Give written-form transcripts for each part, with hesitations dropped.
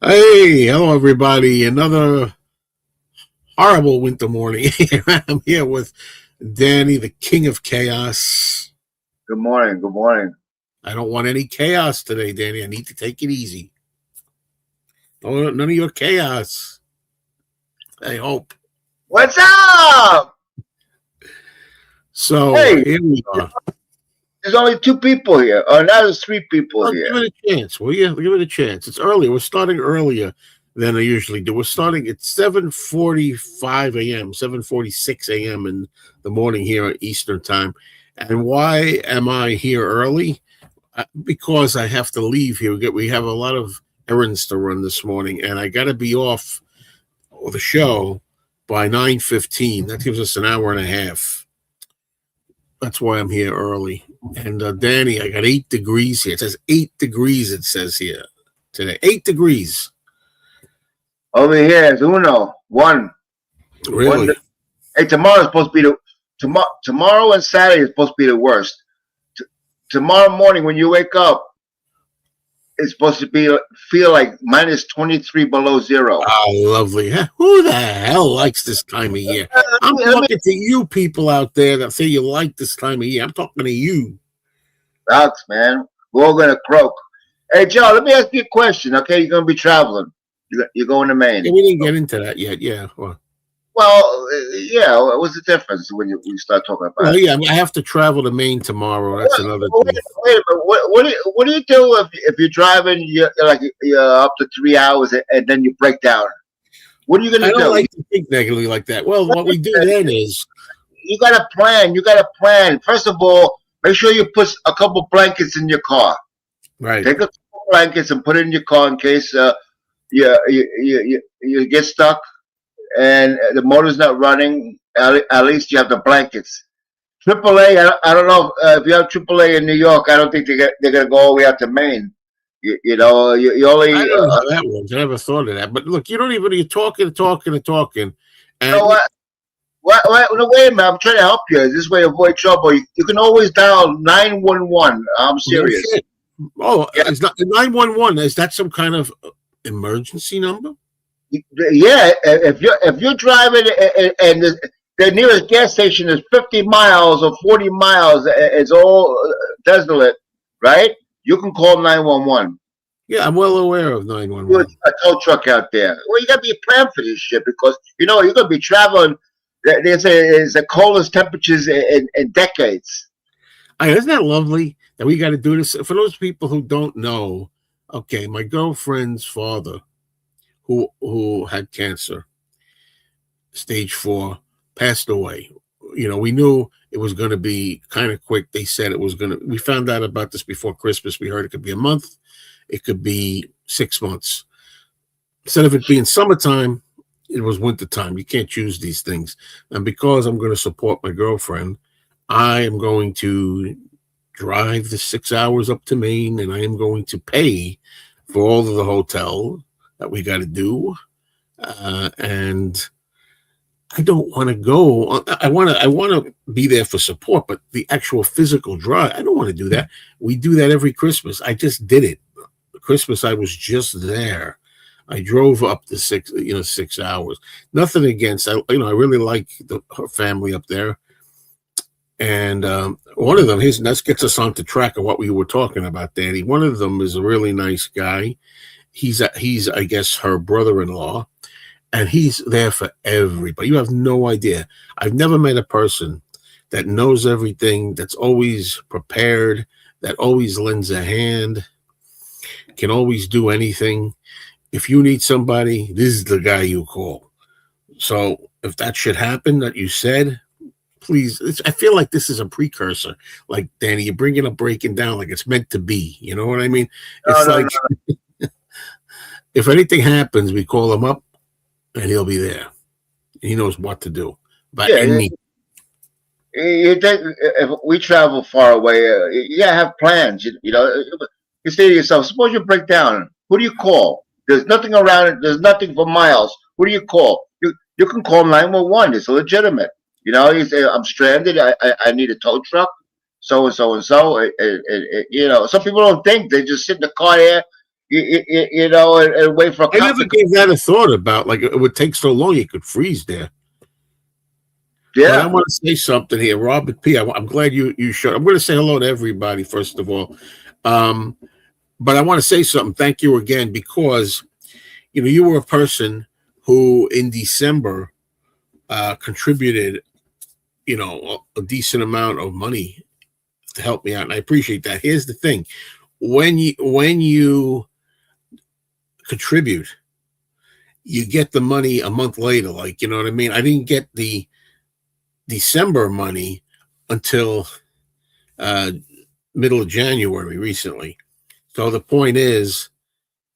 Hey, hello everybody. Another horrible winter morning. I'm here with Danny, the king of chaos. Good morning. Good morning. I don't want any chaos today, Danny. I need to take it easy. None of your chaos. I hope. What's up? So Hey, here we are. there's only two people here. Or now there's three people Well, here. give it a chance, will you? Give it a chance. It's early. We're starting earlier than I usually do. We're starting at 7:45 a.m., 7:46 a.m. in the morning here at Eastern time. And why am I here early? Because I have to leave here. We have a lot of errands to run this morning, and I got to be off the show by 9:15. That gives us an hour and a half. That's why I'm here early. And Danny, I got 8 degrees here. It says 8 degrees, it says here today. 8 degrees. Over here is one. Really? Hey, tomorrow's supposed to be tomorrow and Saturday is supposed to be the worst. Tomorrow morning when you wake up, it's supposed to feel like minus 23 below zero. Oh, lovely. Who the hell likes this time of year? I'm talking to you people out there that say you like this time of year. I'm talking to you. Sucks, man. We're all gonna croak. Hey, Joe, let me ask you a question. Okay, you're gonna be traveling. You're going to Maine. Yeah, we didn't get into that yet. Yeah. Well, yeah. What's the difference when we start talking about? Well, yeah, I have to travel to Maine tomorrow. That's another thing. Wait a minute. What do you do if you're driving? You're up to 3 hours and then you break down. What are you gonna do? I don't like to think negatively like that. Well, what we do then is you got to plan. You got to plan. First of all, make sure you put a couple blankets in your car. right. Take a couple blankets and put it in your car in case you get stuck and the motor's not running. At least you have the blankets. AAA, I don't know if you have AAA in New York. I don't think they're gonna go all the way out to Maine. You only. I don't know how that works. I never thought of that. But look, you're talking, and you know what? No, wait a minute. I'm trying to help you. This way, avoid trouble. You can always dial 911. I'm serious. Oh, yeah. It's not 911. Is that some kind of emergency number? Yeah. If you're driving and the nearest gas station is 50 miles or 40 miles, it's all desolate, right? You can call 911. Yeah, I'm well aware of 911. A tow truck out there. Well, you got to be planned for this shit because you're going to be traveling. They say it's the coldest temperatures in decades. Isn't that lovely that we got to do this? For those people who don't know, okay, my girlfriend's father, who had cancer, stage 4, passed away. We knew it was going to be kind of quick. They said it was going to. We found out about this before Christmas. We heard it could be a month. It could be 6 months. Instead of it being summertime, it was wintertime. You can't choose these things. And because I'm going to support my girlfriend, I am going to drive the 6 hours up to Maine, and I am going to pay for all of the hotel that we got to do. And I don't want to go. I want to be there for support, but the actual physical drive, I don't want to do that. We do that every Christmas. I just did it. Christmas, I was just there. I drove up to 6 hours. Nothing against. I really like her family up there. And one of them, that gets us on to track of what we were talking about, Danny. One of them is a really nice guy. He's I guess her brother-in-law. And he's there for everybody. You have no idea. I've never met a person that knows everything, that's always prepared, that always lends a hand, can always do anything. If you need somebody, this is the guy you call. So if that should happen that you said, please, I feel like this is a precursor. Like, Danny, you're bringing up breaking down like it's meant to be. You know what I mean? It's no. If anything happens, we call him up, and he'll be there. He knows what to do. But you think if we travel far away, you gotta have plans. You say to yourself, suppose you break down. Who do you call? There's nothing around it. There's nothing for miles. Who do you call? You can call 911. It's legitimate. You say, I'm stranded. I need a tow truck. So and so and so. Some people don't think. They just sit in the car there and wait for a I never company. gave that a thought about, like, it would take so long you could freeze there. But I Yeah. want to say something here, Robert P. I'm glad you showed. I'm going to say hello to everybody first of all, um, but I want to say something. Thank you again, because you were a person who in December contributed a decent amount of money to help me out, and I appreciate that. Here's the thing: when you contribute, you get the money a month later. Like, you know what I mean? I didn't get the December money until uh, middle of January recently. So the point is,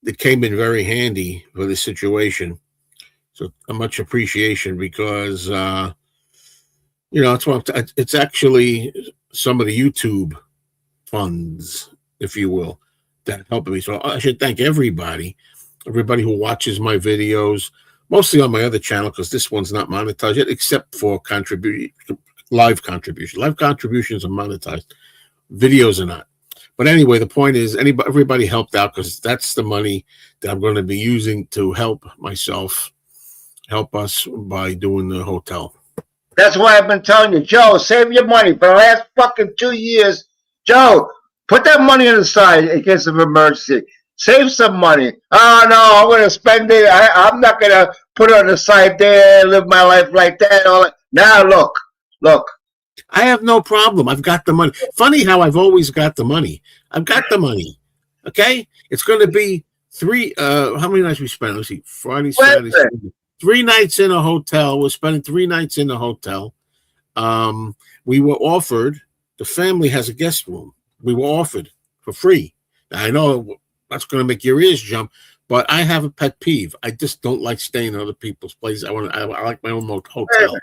it came in very handy for this situation. So a much appreciation, because it's actually some of the YouTube funds, if you will, that helped me. So I should thank everybody who watches my videos, mostly on my other channel, because this one's not monetized yet, except for live contributions. Live contributions are monetized. Videos are not. But anyway, the point is, everybody helped out, because that's the money that I'm going to be using to help us by doing the hotel. That's why I've been telling you, Joe, save your money for the last fucking 2 years. Joe, put that money on the side in case of emergency. Save some money. Oh no, I'm gonna spend it. I'm not gonna put it on the side there, live my life like that. All that. Now look. I have no problem. I've got the money. Funny how I've always got the money. I've got the money. Okay? It's going to be how many nights we spent? Let's see. Friday, Saturday, Sunday. 3 nights in a hotel. We're spending 3 nights in the hotel. We were offered, the family has a guest room. We were offered for free. Now, I know that's going to make your ears jump, but I have a pet peeve. I just don't like staying in other people's places. I like my own hotel.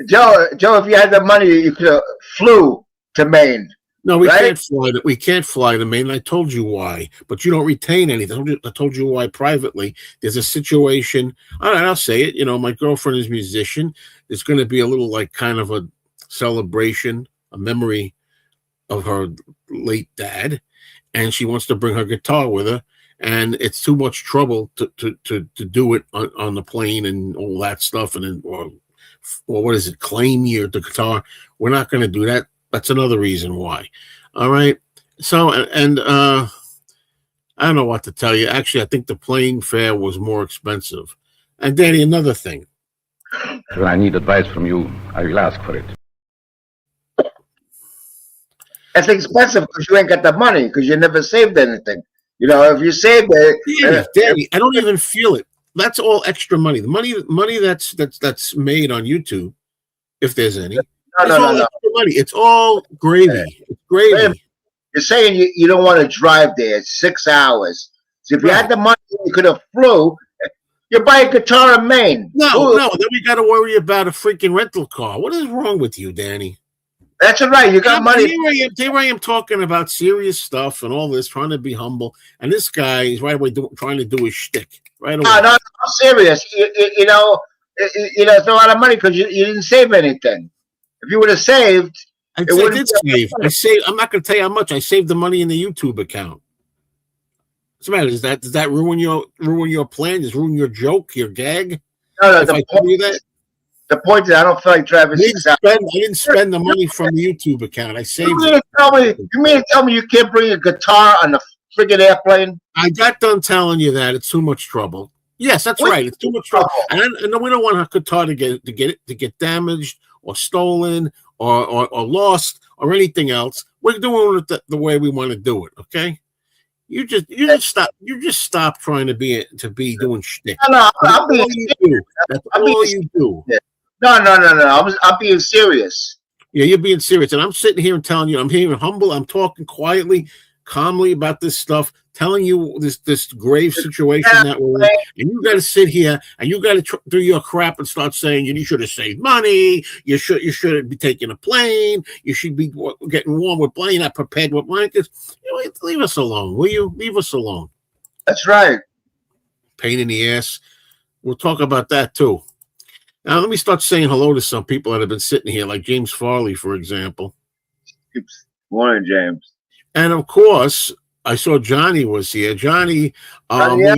Joe, if you had the money, you could have flew to Maine. No, we can't fly. We can't fly to Maine. I told you why, but you don't retain anything. I told you why privately. There's a situation. All right, I'll say it. My girlfriend is a musician. There's going to be a little, like, kind of a celebration, a memory of her late dad, and she wants to bring her guitar with her. And it's too much trouble to do it on the plane and all that stuff, and then or what is it? Claim the guitar. We're not going to do that. That's another reason why. All right. So, and I don't know what to tell you. Actually, I think the plane fare was more expensive. And Danny, another thing. When I need advice from you, I will ask for it. It's expensive because you ain't got the money, because you never saved anything. If you saved it, Danny, I don't even feel it. That's all extra money. The money that's made on YouTube, if there's any. No. Money. It's all gravy. It's gravy. You're saying you don't want to drive there. It's 6 hours. So if you had the money, you could have flew. You buy a guitar in Maine. No. Then we got to worry about a freaking rental car. What is wrong with you, Danny? That's right. You got money. Here I am talking about serious stuff and all this, trying to be humble, and this guy is right away trying to do his shtick. Right away. No, I'm serious. It's a lot of money because you didn't save anything. If you would have saved, I did save. I'm not going to tell you how much. I saved the money in the YouTube account. What's the matter? Does that ruin your plan? Does it ruin your joke, your gag? No. The point is, I don't feel like driving 6 hours. I didn't spend the money from the YouTube account. I saved it. You mean to tell me you can't bring a guitar on the friggin' airplane? I got done telling you that it's too much trouble. Yes, that's right. It's too much trouble, and we don't want our guitar to get damaged or stolen or lost or anything else. We're doing it the way we want to do it. Okay. You just stop trying to be doing shtick. No, I'm being serious. That's all you do. No. I'm being serious. Yeah, you're being serious, and I'm sitting here and telling you, I'm here humble. I'm talking quietly, calmly about this stuff, telling you this grave situation that we're in, and you got to sit here and you got to do your crap and start saying you should have saved money. You should be taking a plane. You should be getting warm with blankets, not prepared with blankets. Leave us alone, will you? Leave us alone. That's right. Pain in the ass. We'll talk about that too. Now let me start saying hello to some people that have been sitting here, like James Farley, for example. Morning, James. And of course, I saw Johnny was here. Johnny, Yeah.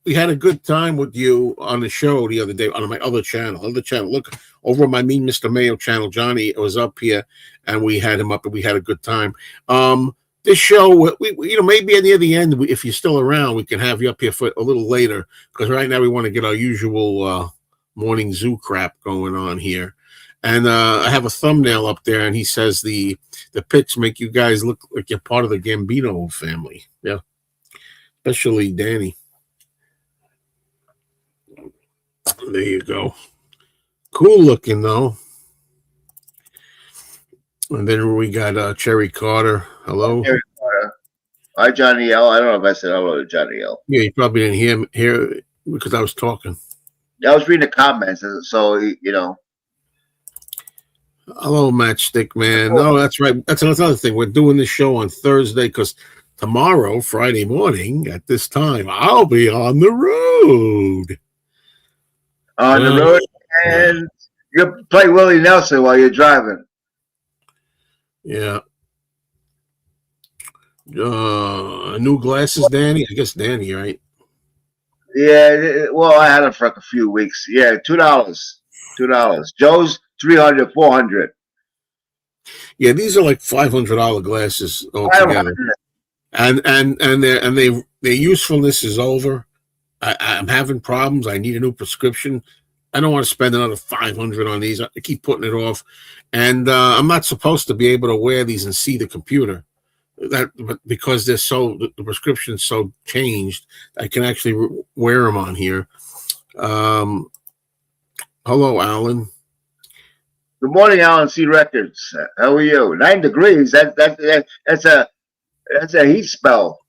we had a good time with you on the show the other day on my other channel. Look over my Mean Mr. Mayo channel. Johnny was up here, and we had him up, and we had a good time. This show, we maybe near the end, if you're still around, we can have you up here for a little later, because right now we want to get our usual morning zoo crap going on here. And I have a thumbnail up there, and he says the pics make you guys look like you're part of the Gambino family. Yeah, especially Danny. There you go. Cool looking though. And then we got Cherry Carter. Hello. Cherry Carter. Hi, Johnny L. I don't know if I said hello to Johnny L. Yeah, you probably didn't hear because I was talking. I was reading the comments, so Hello, Matchstick Man. No, that's right. That's another thing. We're doing this show on Thursday because tomorrow, Friday morning, at this time, I'll be on the road. On the road, and you play Willie Nelson while you're driving. Yeah. New glasses, Danny? I guess Danny, right? Yeah, well, I had them for like a few weeks. Yeah, $2. Joe's 300, 400. Yeah, these are like $500 glasses altogether. And their usefulness is over. I'm having problems. I need a new prescription. I don't want to spend another $500 on these. I keep putting it off, and I'm not supposed to be able to wear these and see the computer. But because the prescription's so changed, I can actually wear them on here. Hello, Alan. Good morning, Alan C. Records. How are you? 9 degrees. That's a heat spell.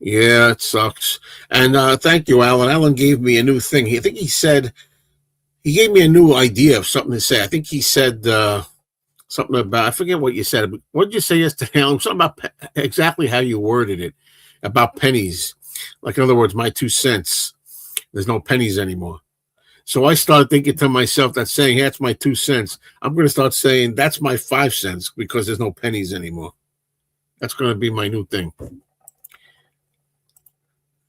Yeah, it sucks. And thank you, Alan. Alan gave me a new thing. He gave me a new idea of something to say. I think he said something about, I forget what you said. What did you say yesterday, Alan? Something about exactly how you worded it, about pennies. Like, in other words, my 2 cents. There's no pennies anymore. So I started thinking to myself, that's saying, hey, that's my 2 cents. I'm going to start saying, that's my 5 cents, because there's no pennies anymore. That's going to be my new thing.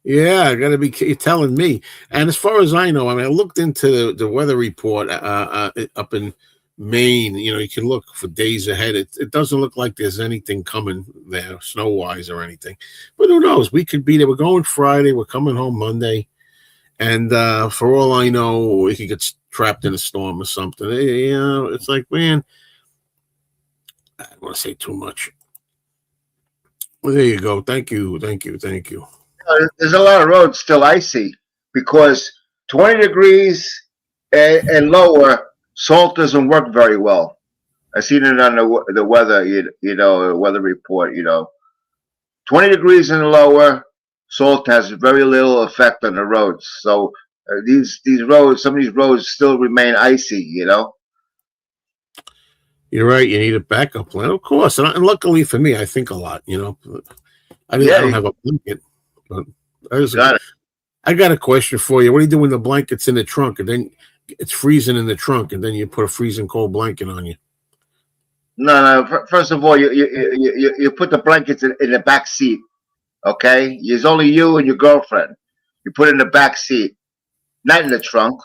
Yeah, I got to be telling me. And as far as I know, I mean, I looked into the weather report up in Maine. You can look for days ahead. It doesn't look like there's anything coming there, snow-wise or anything. But who knows? We could be there. We're going Friday. We're coming home Monday. And for all I know, we could get trapped in a storm or something. It's like, man, I don't want to say too much. Well, there you go. Thank you. There's a lot of roads still icy because 20 degrees and lower, salt doesn't work very well. I seen it on the weather, weather report. 20 degrees and lower, salt has very little effect on the roads. So these roads, some of these roads still remain icy. You're right. You need a backup plan, of course. And luckily for me, I think a lot. I don't have a blanket. But I got a question for you. What do you do when the blanket's in the trunk and then it's freezing in the trunk and then you put a freezing cold blanket on you? No. First of all, you put the blankets in the back seat. Okay, it's only you and your girlfriend. You put it in the back seat, not in the trunk.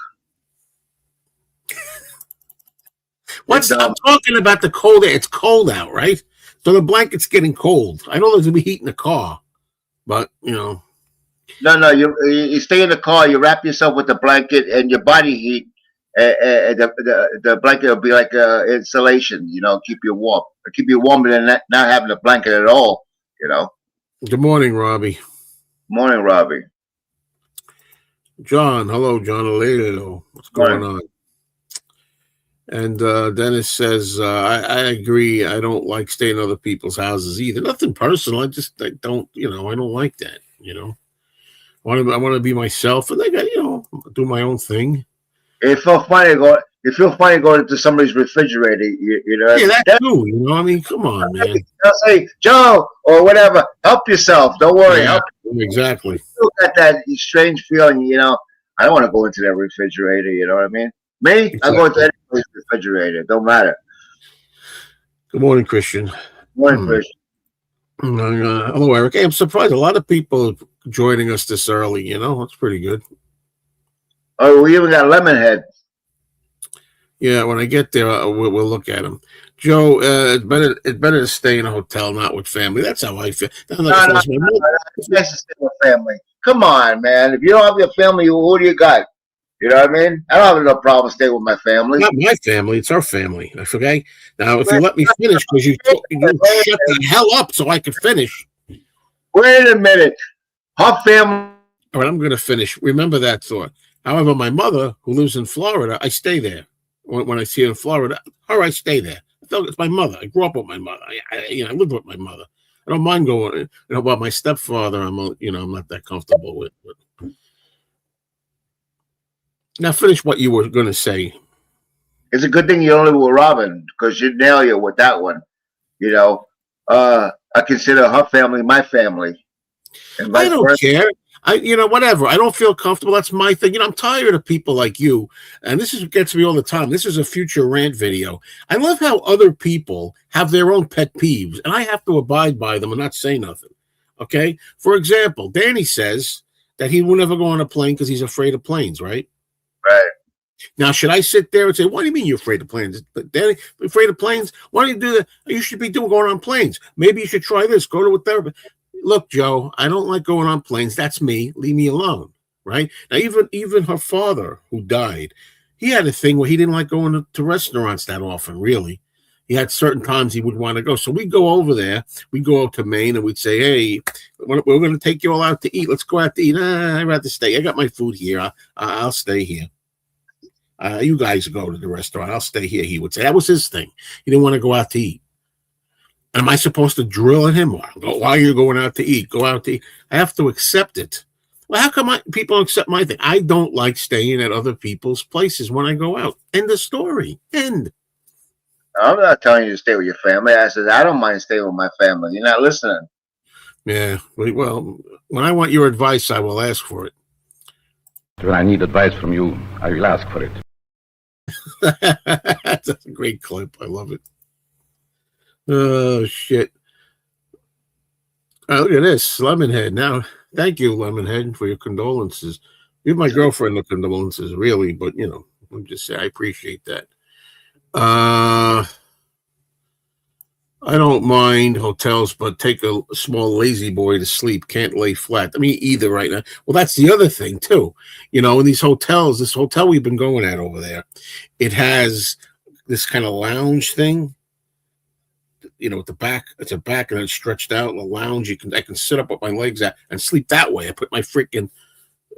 I'm talking about the cold air. It's cold out, right? So the blanket's getting cold. I know there's gonna be heat in the car. But No. You stay in the car. You wrap yourself with the blanket and your body heat. The blanket will be like insulation. Keep you warm. Keep you warmer than not having a blanket at all. Good morning, Robbie. Morning, Robbie. John, hello, John Alado. What's going on? And Dennis says, I agree. I don't like staying in other people's houses either. Nothing personal. I don't, I don't like that, I want to be myself, and I got, do my own thing. It feel funny going into somebody's refrigerator, Yeah, that too, I mean, come on, man. I'll say, Joe, or whatever, help yourself. Don't worry. Yeah, exactly. You still got that strange feeling, I don't want to go into that refrigerator, you know what I mean? Me, exactly. I go into any refrigerator. Don't matter. Good morning, Christian. Good morning, Christian. Hello, Eric. Hey, I'm surprised a lot of people joining us this early. That's pretty good. Oh, we even got Lemonhead. Yeah, when I get there, we'll look at them. Joe, it's better to stay in a hotel, not with family. That's how I feel. Like No, no, it's nice to stay with family. Come on, man. If you don't have your family, who do you got? You know what I mean? I don't have no problem staying with my family. Not my family; it's our family. Okay. Now, if you Wait, let me finish, because you shut the hell up so I could finish. wait a minute. Her family. All right, I'm going to finish. Remember that thought. However, my mother, who lives in Florida, I stay there. When I see her in Florida, I stay there. It's my mother. I grew up with my mother. I lived with my mother. I don't mind going. About my stepfather, I'm not that comfortable with. But. Now, finish what you were going to say. It's a good thing you don't live with Robin because you'd nail you with that one. I consider her family my family. And I don't care. Whatever. I don't feel comfortable. That's my thing. I'm tired of people like you. And this gets me all the time. This is a future rant video. I love how other people have their own pet peeves, and I have to abide by them and not say nothing. Okay? For example, Danny says that he will never go on a plane because he's afraid of planes, right? Right. Now, should I sit there and say, what do you mean you're afraid of planes? But Danny, afraid of planes? Why don't you do that? You should be going on planes. Maybe you should try this. Go to a therapist. Look, Joe, I don't like going on planes. That's me. Leave me alone. Right? Now, even her father, who died, he had a thing where he didn't like going to restaurants that often, really. He had certain times he would want to go. So we'd go over there. We'd go out to Maine and we'd say, hey, we're going to take you all out to eat. Let's go out to eat. I'd rather stay. I got my food here. I'll stay here. You guys go to the restaurant. I'll stay here, he would say. That was his thing. He didn't want to go out to eat. Am I supposed to drill at him? Why are you going out to eat? Go out to eat. I have to accept it. Well, how come people accept my thing? I don't like staying at other people's places when I go out. End of story. End. I'm not telling you to stay with your family. I said, I don't mind staying with my family. You're not listening. Yeah. Well, when I want your advice, I will ask for it. When I need advice from you, I will ask for it. That's a great clip. I love it. Oh, shit. Oh, look at this. Lemonhead. Now, thank you, Lemonhead, for your condolences. Give my girlfriend the condolences, really, but, I'm just saying, I appreciate that. I don't mind hotels, but take a small lazy boy to sleep. Can't lay flat. I mean, either right now. Well, that's the other thing, too. In these hotels, this hotel we've been going at over there, it has this kind of lounge thing. At the back, it's a back and it's stretched out in the lounge. I can sit up with my legs out and sleep that way. I put my freaking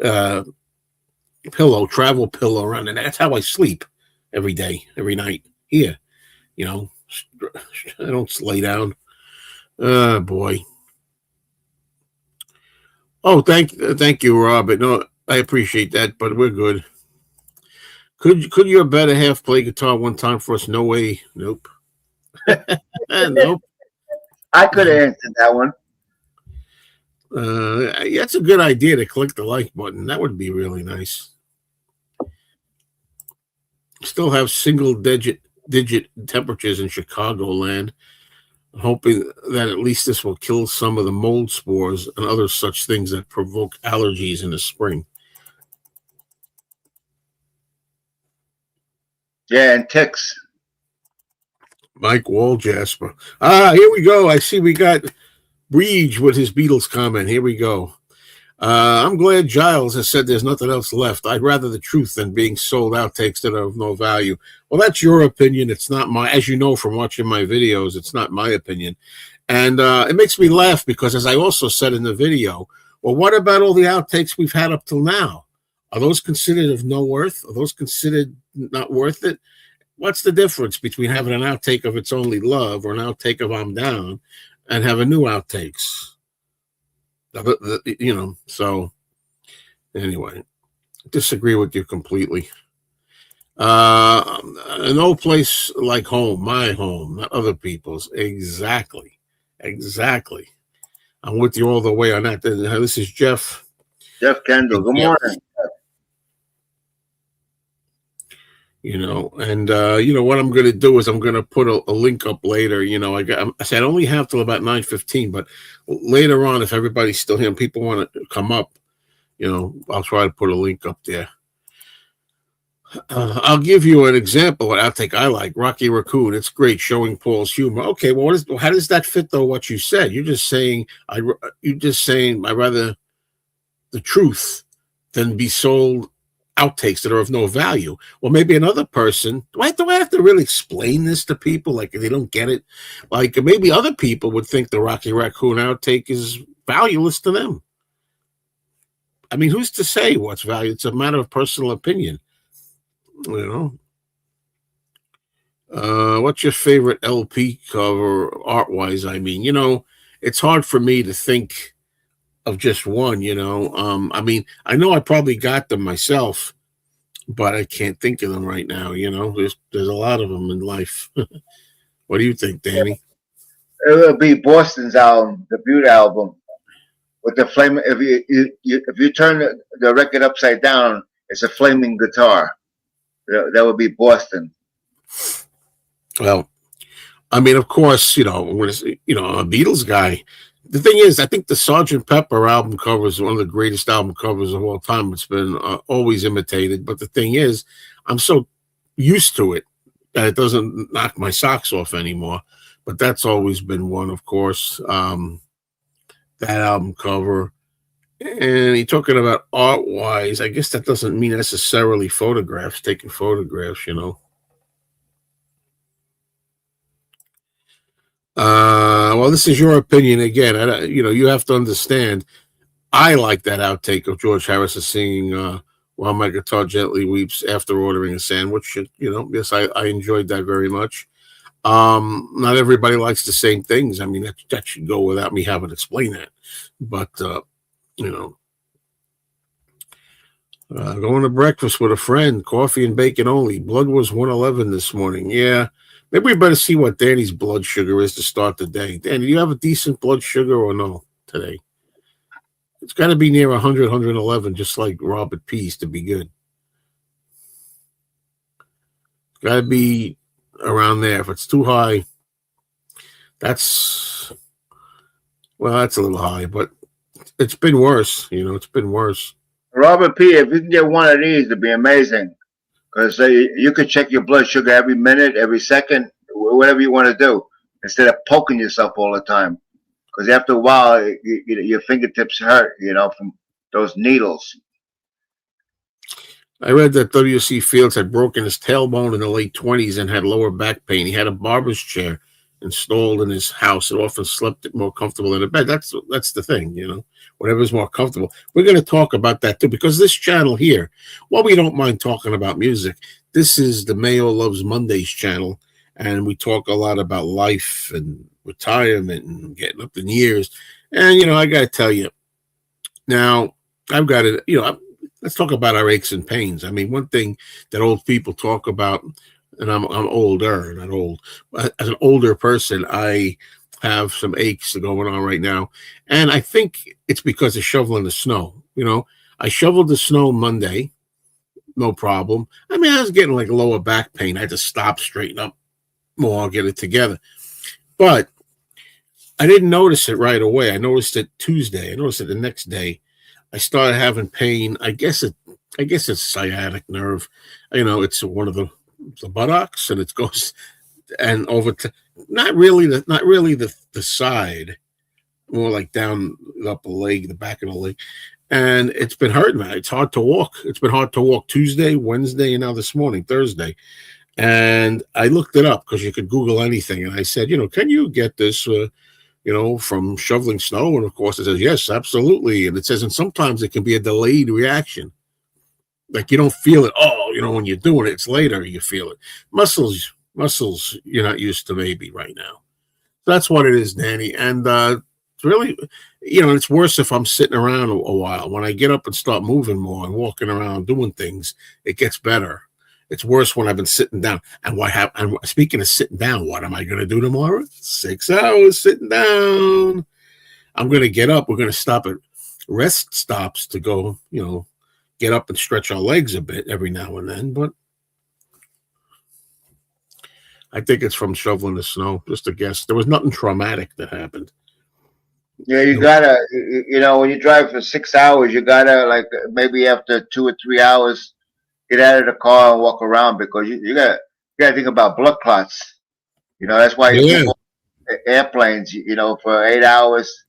travel pillow around, and that's how I sleep every day, every night here. I don't lay down. Oh, boy. Oh, thank you, Robert. No, I appreciate that, but we're good. Could your better half play guitar one time for us? No way. Nope. Nope. I could have answered that one. That's a good idea to click the like button. That would be really nice. Still have single digit temperatures in Chicagoland. Hoping that at least this will kill some of the mold spores and other such things that provoke allergies in the spring. Yeah, and ticks. Mike Walljasper. Here we go. I see we got Breege with his Beatles comment. Here we go. I'm glad Giles has said there's nothing else left. I'd rather the truth than being sold outtakes that are of no value. Well, that's your opinion. It's not my, as you know from watching my videos, it's not my opinion. And it makes me laugh because, as I also said in the video, well, what about all the outtakes we've had up till now? Are those considered of no worth? Are those considered not worth it? What's the difference between having an outtake of It's Only Love or an outtake of I'm Down and having new outtakes? So anyway, disagree with you completely. No place like home, my home, not other people's. Exactly. I'm with you all the way on that. This is Jeff. Jeff Kendall. Good morning. And what I'm going to do is I'm going to put a link up later. I said I only have till about 9:15, but later on, if everybody's still here and people want to come up, I'll try to put a link up there. I'll give you an example. What outtake I like, Rocky Raccoon. It's great, showing Paul's humor. Okay, well, how does that fit though? What you said? You're just saying I rather the truth than be sold outtakes that are of no value. Well, maybe another person. Do I have to really explain this to people? Like if they don't get it, like maybe other people would think the Rocky Raccoon outtake is valueless to them. I mean, who's to say what's valuable? It's a matter of personal opinion. What's your favorite LP cover art-wise? I mean, it's hard for me to think of just one, I mean, I know I probably got them myself, but I can't think of them right now. There's a lot of them in life. What do you think, Danny? It will be Boston's album, the Butte album, with the flame. If you turn the record upside down, it's a flaming guitar. That would be Boston. Well, I mean, of course, I'm a Beatles guy. The thing is, I think the Sgt. Pepper album cover is one of the greatest album covers of all time. It's been always imitated. But the thing is, I'm so used to it that it doesn't knock my socks off anymore. But that's always been one, of course, that album cover. And you're talking about art-wise, I guess that doesn't mean necessarily photographs, taking photographs, Well, this is your opinion again. You have to understand. I like that outtake of George Harrison singing "While My Guitar Gently Weeps" after ordering a sandwich. Yes, I enjoyed that very much. Not everybody likes the same things. I mean, that should go without me having to explain that. But going to breakfast with a friend, coffee and bacon only. Blood was 111 this morning. Yeah. Maybe we better see what Danny's blood sugar is to start the day. Danny, do you have a decent blood sugar or no today? It's got to be near 100, 111, just like Robert P's to be good. Got to be around there. If it's too high, that's a little high, but it's been worse. It's been worse. Robert P., if you can get one of these, it'd be amazing. Because you could check your blood sugar every minute, every second, whatever you want to do, instead of poking yourself all the time. Because after a while, your fingertips hurt, from those needles. I read that W.C. Fields had broken his tailbone in the late 20s and had lower back pain. He had a barber's chair installed in his house and often slept more comfortable in a bed. That's the thing, whatever's more comfortable. We're going to talk about that too, because this channel here, while we don't mind talking about music, this is the Mayo Loves Mondays channel, and we talk a lot about life and retirement and getting up in years. And, I got to tell you, now I've got it, let's talk about our aches and pains. I mean, one thing that old people talk about, and I'm older, not old, but as an older person, I have some aches going on right now. And I think it's because of shoveling the snow. I shoveled the snow Monday, no problem. I mean, I was getting like lower back pain. I had to stop, straighten up more, get it together. But I didn't notice it right away. I noticed it Tuesday. I noticed it the next day. I started having pain. I guess it's sciatic nerve. It's one of the buttocks, and it goes and over to not really the side, more like down the upper leg, the back of the leg. And it's been hurting me. It's hard to walk. It's been hard to walk Tuesday, Wednesday, and now this morning, Thursday. And I looked it up because you could Google anything. And I said, can you get this, from shoveling snow? And of course it says, yes, absolutely. And it says, and sometimes it can be a delayed reaction. Like you don't feel it. When you're doing it, it's later you feel it. Muscles you're not used to maybe right now. That's what it is, Danny. And it's really, it's worse if I'm sitting around a while. When I get up and start moving more and walking around doing things, it gets better. It's worse when I've been sitting down. And speaking of sitting down, what am I going to do tomorrow? 6 hours sitting down. I'm going to get up. We're going to stop at rest stops to go, get up and stretch our legs a bit every now and then. But I think it's from shoveling the snow. Just a guess. There was nothing traumatic that happened. Yeah, you gotta, when you drive for 6 hours, you gotta like maybe after 2 or 3 hours, get out of the car and walk around because you gotta think about blood clots. That's why Yeah. people airplanes, for 8 hours,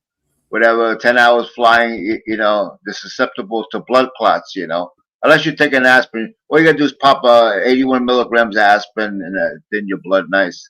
whatever, 10 hours flying, they're susceptible to blood clots. Unless you take an aspirin, all you gotta do is pop 81 milligrams of aspirin and thin your blood nice.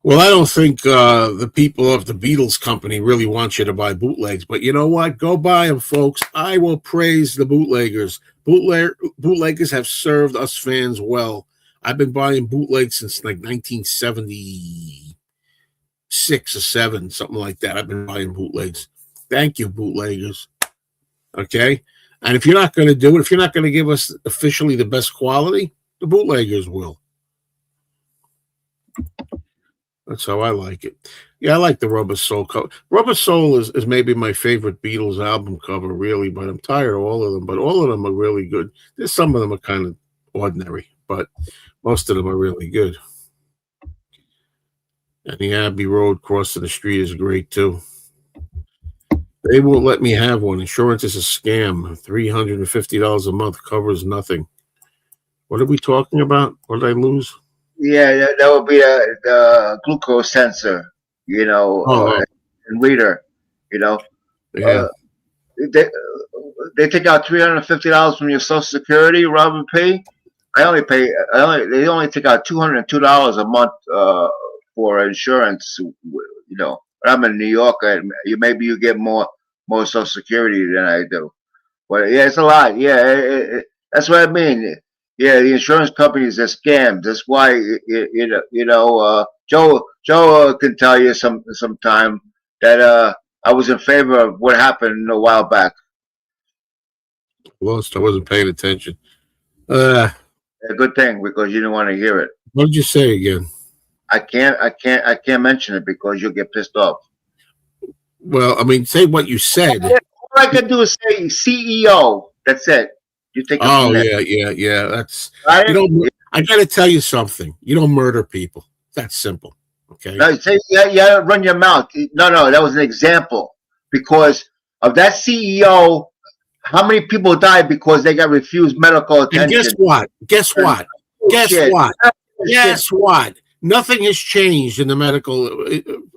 Well, I don't think the people of the Beatles company really want you to buy bootlegs, but you know what? Go buy them, folks. I will praise the bootleggers. Bootleggers have served us fans well. I've been buying bootlegs since like 1976 or 7, something like that. I've been buying bootlegs. Thank you, bootleggers. Okay? And if you're not going to do it, if you're not going to give us officially the best quality, the bootleggers will. That's how I like it. Yeah, I like the Rubber Soul cover. Rubber Soul is maybe my favorite Beatles album cover, really, but I'm tired of all of them. But all of them are really good. There's some of them are kind of ordinary, but most of them are really good. And the Abbey Road crossing the street is great, too. They won't let me have one. Insurance is a scam. $350 a month covers nothing. What are we talking about? What did I lose? Yeah, that would be the glucose sensor, and reader, Yeah. They, they take out $350 from your Social Security, Robert P. They only take out $202 a month for insurance. But I'm in New York, and maybe you get more Social Security than I do. But yeah, it's a lot. Yeah, that's what I mean. Yeah, the insurance companies are scams. That's why Joe can tell you sometime that I was in favor of what happened a while back. Lost. I wasn't paying attention. A good thing because you didn't want to hear it. What did you say again? I can't mention it because you'll get pissed off. Well, I mean, say what you said. All I can do is say CEO. That's it. You take. Oh yeah. That's I got to tell you something. You don't murder people. That's simple. Okay. No, say yeah. Run your mouth. No. That was an example because of that CEO. How many people died because they got refused medical attention? And guess what? Nothing has changed in the medical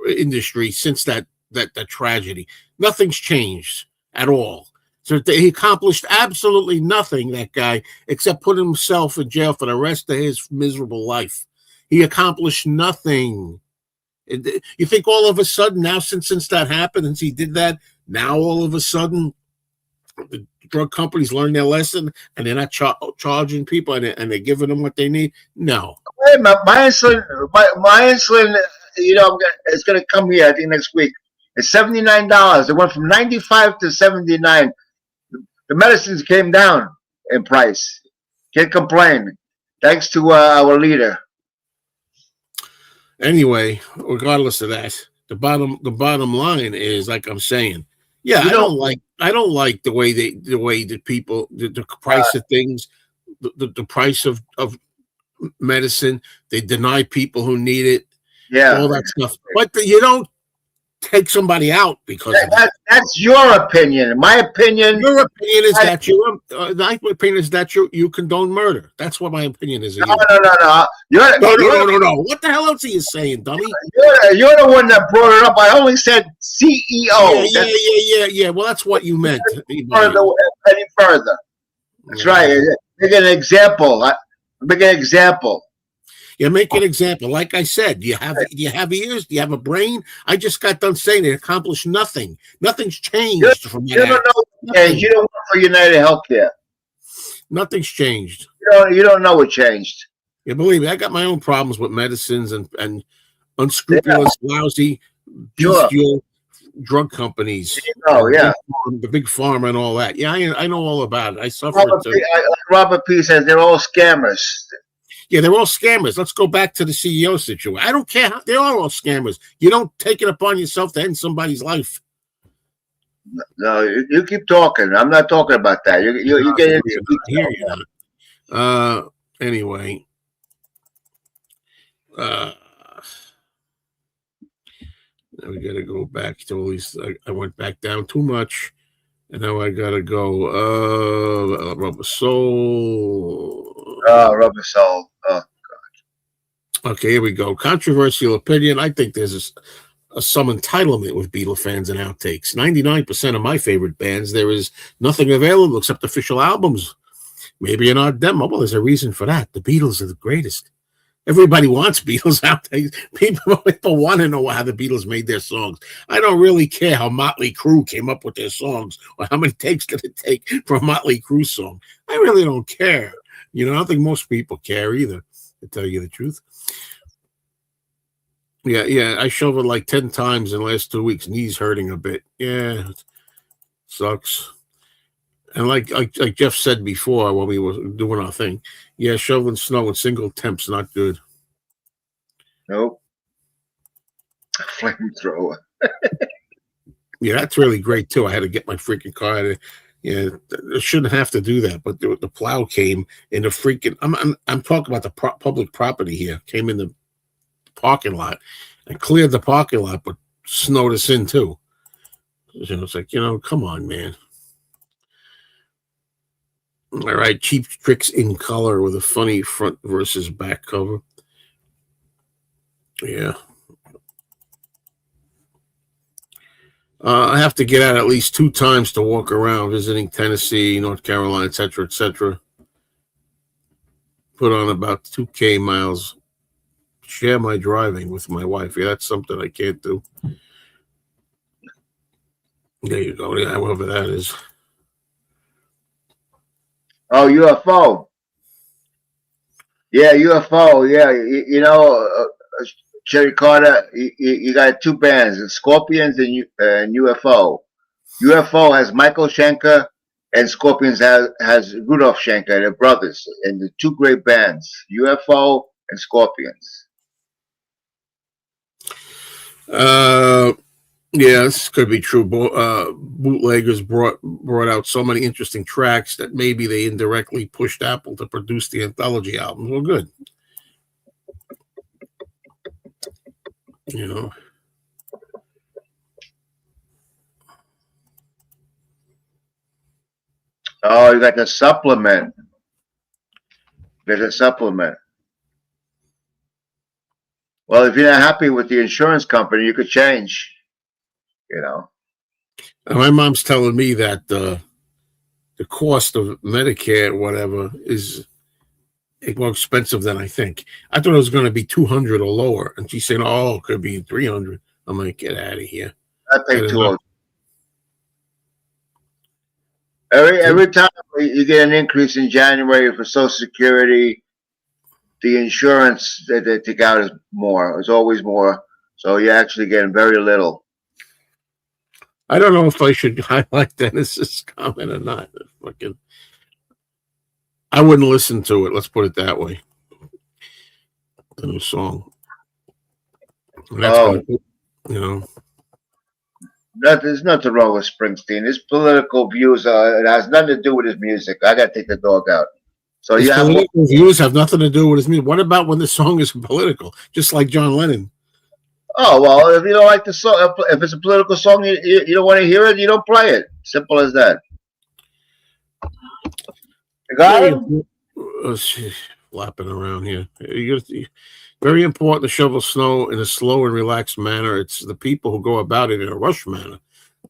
industry since that tragedy. Nothing's changed at all. So he accomplished absolutely nothing, that guy, except put himself in jail for the rest of his miserable life. He accomplished nothing. You think all of a sudden now, since that happened, and he did that, now all of a sudden the drug companies learn their lesson and they're not charging people and they're giving them what they need? No. Wait, my insulin, it's going to come here, I think, next week. It's $79. It went from 95 to 79. The medicines came down in price. Can't complain. Thanks to our leader. Anyway, regardless of that, the bottom line is, like I'm saying, yeah, I don't like the way the people, the price of things, the price of medicine. They deny people who need it. Yeah, all that stuff. But you don't take somebody out because that's your opinion. My opinion. Your opinion is that my opinion is that you condone murder. That's what my opinion is. No. No. What the hell else are you saying, dummy? You're the one that brought it up. I only said CEO. Yeah. Well, that's what you meant. Any further. That's right. Make an example. Yeah, make an example. Like I said, do you have ears? Do you have a brain? I just got done saying it accomplished nothing. Nothing's changed from that. You don't know. You don't work for United Healthcare. Nothing's changed. You don't know what changed. Yeah, believe me, I got my own problems with medicines and unscrupulous, lousy, bestial drug companies. The big pharma and all that. Yeah, I know all about it. I suffer it too. Robert P. says they're all scammers. Yeah, they're all scammers. Let's go back to the CEO situation. I don't care. They are all scammers. You don't take it upon yourself to end somebody's life. No, you keep talking. I'm not talking about that. You get into Anyway, Now we got to go back to at least I went back down too much, and now I got to go. Rubber Soul. Rubber Soul. Okay, here we go. Controversial opinion. I think there's some entitlement with Beatle fans and outtakes. 99% of my favorite bands, there is nothing available except official albums. Maybe an odd demo. Well, there's a reason for that. The Beatles are the greatest. Everybody wants Beatles outtakes. People want to know how the Beatles made their songs. I don't really care how Motley Crue came up with their songs or how many takes did it take for a Motley Crue song. I really don't care. I don't think most people care either, to tell you the truth. Yeah, I shoved it like 10 times in the last 2 weeks. Knees hurting a bit. Yeah, it sucks. And like Jeff said before when we were doing our thing, yeah, shoveling snow in single temps not good. Nope. Flamethrower. Yeah, that's really great too. I had to get my freaking car. Yeah, I shouldn't have to do that, but the plow came in the freaking. I'm talking about the public property here. Came in the parking lot and cleared the parking lot, but snowed us in too. It's like, come on, man. All right, Cheap Tricks in Color with a funny front versus back cover. Yeah. I have to get out at least 2 times to walk around, visiting Tennessee, North Carolina, etc., etc. Put on about 2K miles. Share my driving with my wife. Yeah, that's something I can't do. There you go. Yeah, whoever that is. Oh, UFO. Yeah, UFO. Yeah, Cherry Carter, you got 2 bands, Scorpions and UFO. UFO has Michael Schenker, and Scorpions has Rudolph Schenker, they're brothers, and the 2 great bands, UFO and Scorpions. Yeah, this could be true. Bootleggers brought out so many interesting tracks that maybe they indirectly pushed Apple to produce the anthology albums. Well, good. Oh, you got the supplement. There's a supplement. Well, if you're not happy with the insurance company, you could change. My mom's telling me that the cost of Medicare or whatever is more expensive than I think. I thought it was going to be $200 or lower, and she's saying, "Oh, it could be $300." I'm like, get out of here. I pay $200. Every time you get an increase in January for Social Security, the insurance that they take out is more. It's always more. So you're actually getting very little. I don't know if I should highlight Dennis's comment or not. I wouldn't listen to it. Let's put it that way. The new song. And that's There's nothing wrong with Springsteen. His political views it has nothing to do with his music. I got to take the dog out. So his political views have nothing to do with his music. What about when the song is political? Just like John Lennon. Oh, well, if you don't like the song, if it's a political song, you don't want to hear it, you don't play it. Simple as that. You got him? Flapping around here. Very important to shovel snow in a slow and relaxed manner. It's the people who go about it in a rush manner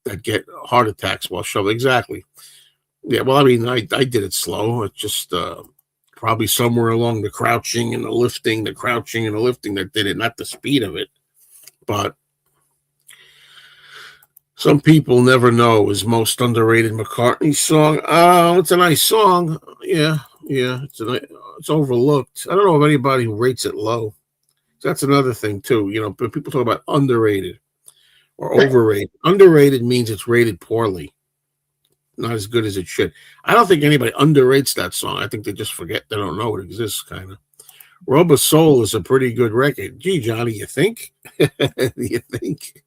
that get heart attacks while shoveling. Exactly. Yeah, well, I mean, I did it slow. It's just probably somewhere along the crouching and the lifting that did it, not the speed of it. But some people never know his most underrated McCartney song. Oh, it's a nice song. Yeah, it's overlooked. I don't know of anybody who rates it low. So that's another thing too. But people talk about underrated or overrated. Underrated means it's rated poorly, not as good as it should. I don't think anybody underrates that song. I think they just forget they don't know it exists, kind of. Rubber Soul is a pretty good record. Gee, Johnny, you think? You think?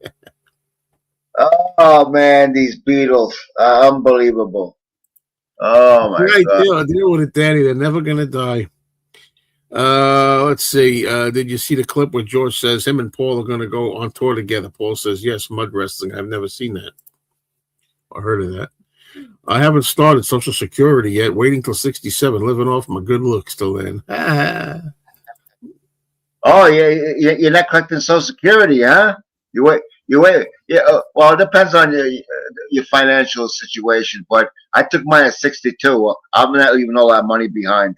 Oh man, these Beatles, unbelievable. Oh my God! Deal with it, Daddy. They're never gonna die. Let's see. Did you see the clip where George says him and Paul are going to go on tour together? Paul says, yes, mud wrestling. I've never seen that or heard of that. I haven't started Social Security yet. Waiting till 67, living off my good looks till then. Oh, yeah, you're not collecting Social Security, huh? You wait. You wait. Yeah. Well, it depends on your financial situation. But I took mine at 62. I'm not leaving all that money behind.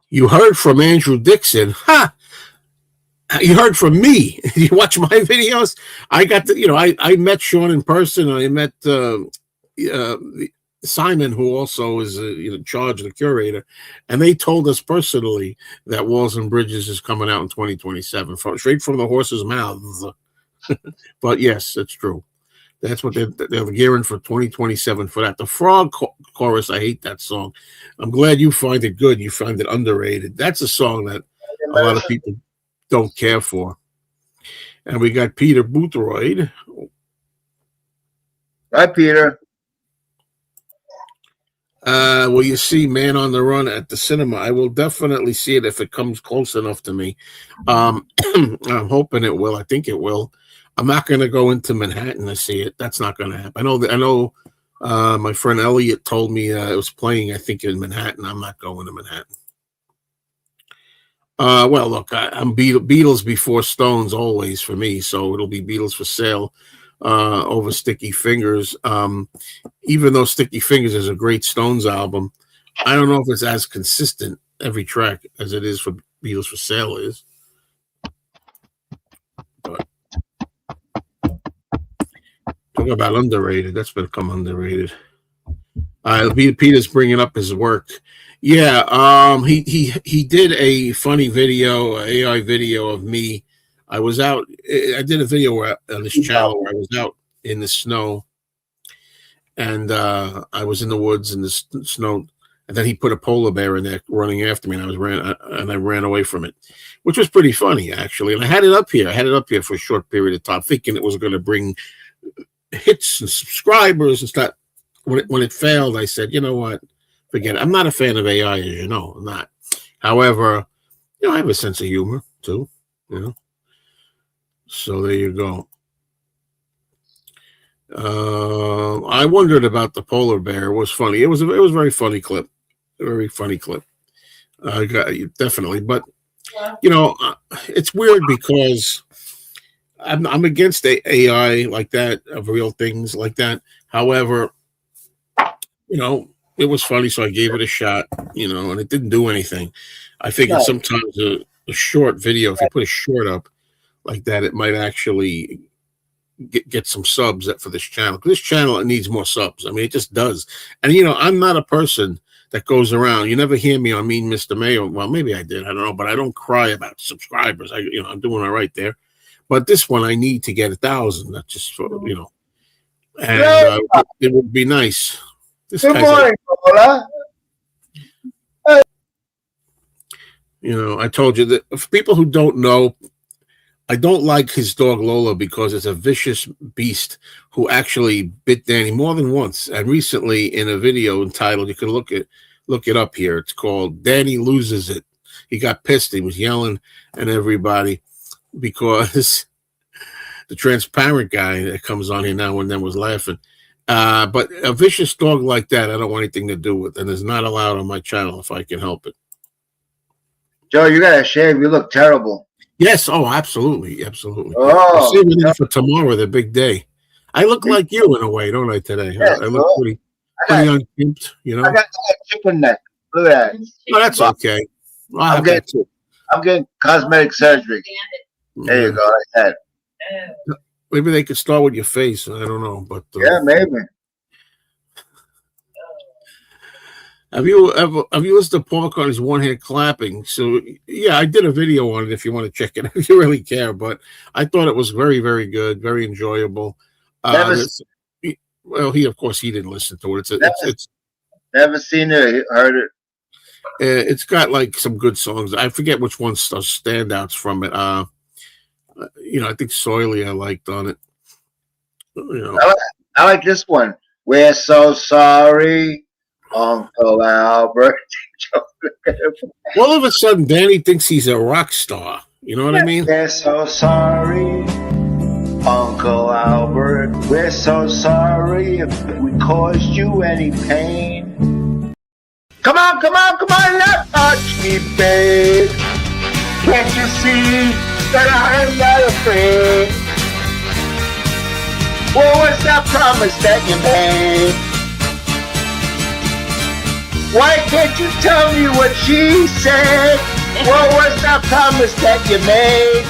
You heard from Andrew Dixon. Ha! You heard from me. You watch my videos. I got the, I met Sean in person. I met Simon, who also is in charge of the curator, and they told us personally that Walls and Bridges is coming out in 2027, straight from the horse's mouths. But yes, it's true. That's what they're gearing for 2027 for that. The Frog Chorus, I hate that song. I'm glad you find it good. You find it underrated. That's a song that a lot of people don't care for. And we got Peter Boothroyd. Hi, Peter. Will you see Man on the Run at the cinema? I will definitely see it if it comes close enough to me. I'm hoping it will. I think it will. I'm not going to go into Manhattan to see it. That's not going to happen. I know. My friend Elliot told me it was playing, I think, in Manhattan. I'm not going to Manhattan. Well, look, I'm Beatles before Stones always for me, so it'll be Beatles for sale over Sticky Fingers. Even though Sticky Fingers is a great Stones album, I don't know if it's as consistent every track as it is for Beatles for Sale is. But talk about underrated. That's become underrated. Peter's bringing up his work. Yeah, he did a funny video, AI video of me. I did a video on this channel where I was out in the snow, and I was in the woods in the snow, and then he put a polar bear in there running after me, and I ran away from it, which was pretty funny actually. And I had it up here. For a short period of time, thinking it was going to bring hits and subscribers and stuff. When it failed, I said, you know what? Forget it. I'm not a fan of AI, as you know. I'm not. However, I have a sense of humor too. So there you go. I wondered about the polar bear. It was funny. It was a very funny clip. Very funny clip. Definitely. But it's weird because I'm against AI like that, of real things like that. However, it was funny, so I gave it a shot, and it didn't do anything. I figured sometimes a short video, if you put a short up like that, it might actually get some subs for this channel. Because this channel, it needs more subs. I mean, it just does. And, I'm not a person that goes around. You never hear me on Mean Mr. Mayo. Well, maybe I did. I don't know. But I don't cry about subscribers. I'm doing all right there. But this one, I need to get 1,000. That's just for, and it would be nice. Good morning, Paula. I told you that for people who don't know, I don't like his dog Lola because it's a vicious beast who actually bit Danny more than once. And recently, in a video entitled, you can look it up here. It's called "Danny Loses It." He got pissed. He was yelling at everybody because the transparent guy that comes on here now and then was laughing. But a vicious dog like that, I don't want anything to do with, and is not allowed on my channel if I can help it. Joe, you got to shave. You look terrible. Yes. Oh, absolutely. Absolutely. Oh, saving that for tomorrow, the big day. I look like you in a way, don't I, today? Yes, I look pretty unkempt, I got chicken neck. Look at that. Oh, that's okay. I'm getting cosmetic surgery. There you go. Like that. Maybe they could start with your face. I don't know, but yeah, maybe. Have you listened to Paul McCartney's One Hand Clapping? So yeah, I did a video on it if you want to check it if you really care. But I thought it was very, very good, very enjoyable. Well, he didn't listen to it. It's never seen it, heard it. It's got like some good songs. I forget which ones are standouts from it. I think Soily I liked on it. I like this one. We're so sorry. Uncle Albert. All of a sudden, Danny thinks he's a rock star. You know what I mean? We're so sorry, Uncle Albert. We're so sorry if we caused you any pain. Come on, let touch me, babe. Can't you see that I am not afraid? What was that promise that you made? Why can't you tell me what she said? What was that promise that you made?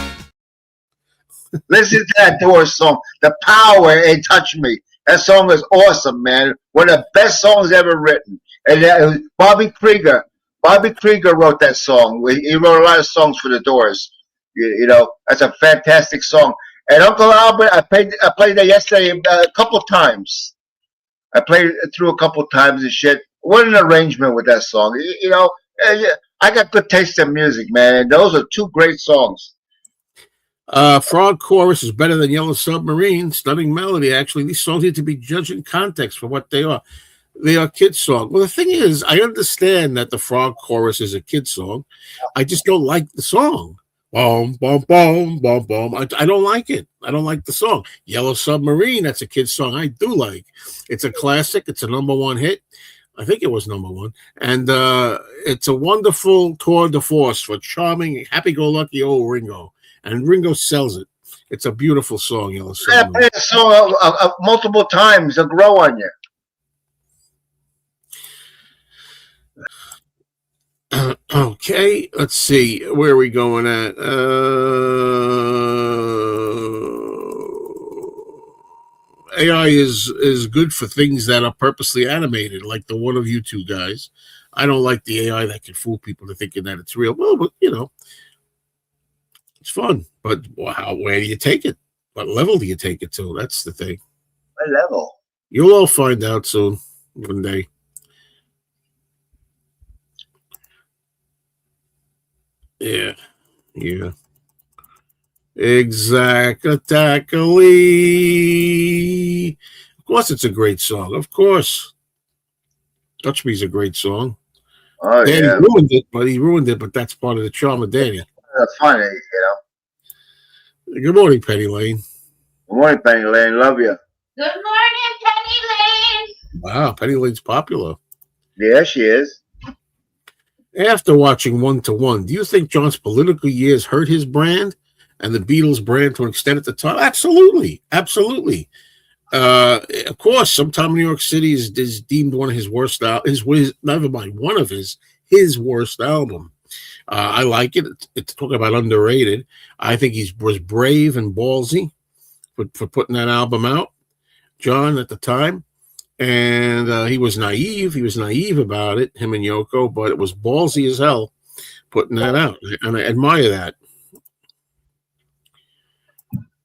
Listen to that Doors song. The power in Touch Me. That song is awesome, man. One of the best songs ever written. And Bobby Krieger. Bobby Krieger wrote that song. He wrote a lot of songs for the Doors. You know, that's a fantastic song. And Uncle Albert, I played that yesterday a couple times. I played it through a couple times and shit. What an arrangement with that song. You know, I got good taste in music, man. And those are two great songs. Frog Chorus is better than Yellow Submarine. Stunning melody, actually. These songs need to be judged in context for what they are. They are kids' songs. Well, the thing is, I understand that the Frog Chorus is a kid's song. I just don't like the song. Boom, boom, boom, boom, boom. I don't like it. I don't like the song. Yellow Submarine, that's a kid's song I do like. It's a classic. It's a #1 hit. I think it was #1. And it's a wonderful tour de force for charming, happy-go-lucky old Ringo. And Ringo sells it. It's a beautiful song, Yellow Submarine. I played the song multiple times. It'll grow on you. Okay, let's see. Where are we going at? AI is good for things that are purposely animated, like the one of you two guys. I don't like the AI that can fool people into thinking that it's real. Well, but you know, it's fun. But where do you take it? What level do you take it to? That's the thing. What level? You'll all find out soon, one day. Yeah. Exactly. Of course, it's a great song. Of course. Touch Me's a great song. Oh, Danny yeah. ruined it, but that's part of the charm of Danny. That's funny, you know. Good morning, Penny Lane. Good morning, Penny Lane. Love you. Good morning, Penny Lane. Wow, Penny Lane's popular. Yeah, she is. After watching 1 to 1, do you think John's political years hurt his brand and the Beatles' brand to an extent at the time? Absolutely. Of course, Sometime in New York City is deemed one of his worst one of his worst album. I like it. It's talking about underrated. I think was brave and ballsy for putting that album out, John, at the time. And he was naive. He was naive about it, him and Yoko, but it was ballsy as hell putting that out. And I admire that.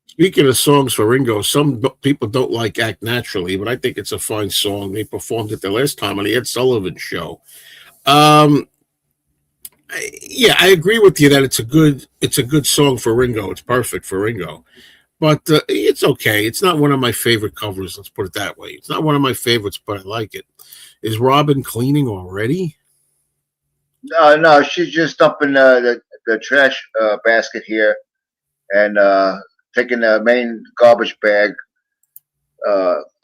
Speaking of songs for Ringo, some people don't like Act Naturally, but I think it's a fine song. They performed it the last time on the Ed Sullivan Show. I agree with you that it's a good song for Ringo. It's perfect for Ringo. But it's okay. It's not one of my favorite covers. Let's put it that way. It's not one of my favorites, but I like it. Is Robin cleaning already? No. She's just dumping the trash basket here and taking the main garbage bag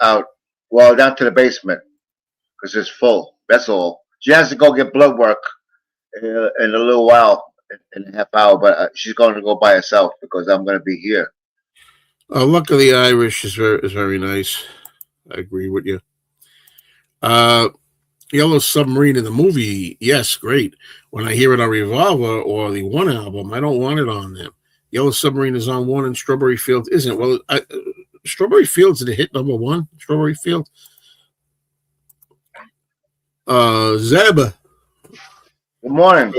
out. Well, down to the basement because it's full. That's all. She has to go get blood work in a little while, in a half hour. But she's going to go by herself because I'm going to be here. Luck of the Irish is very nice. I agree with you. Yellow Submarine in the movie, yes, great. When I hear it on Revolver or the One album, I don't want it on them. Yellow Submarine is on one and Strawberry Fields isn't. Well, Strawberry Fields did it hit #1? Strawberry Fields? Zeb. Good morning.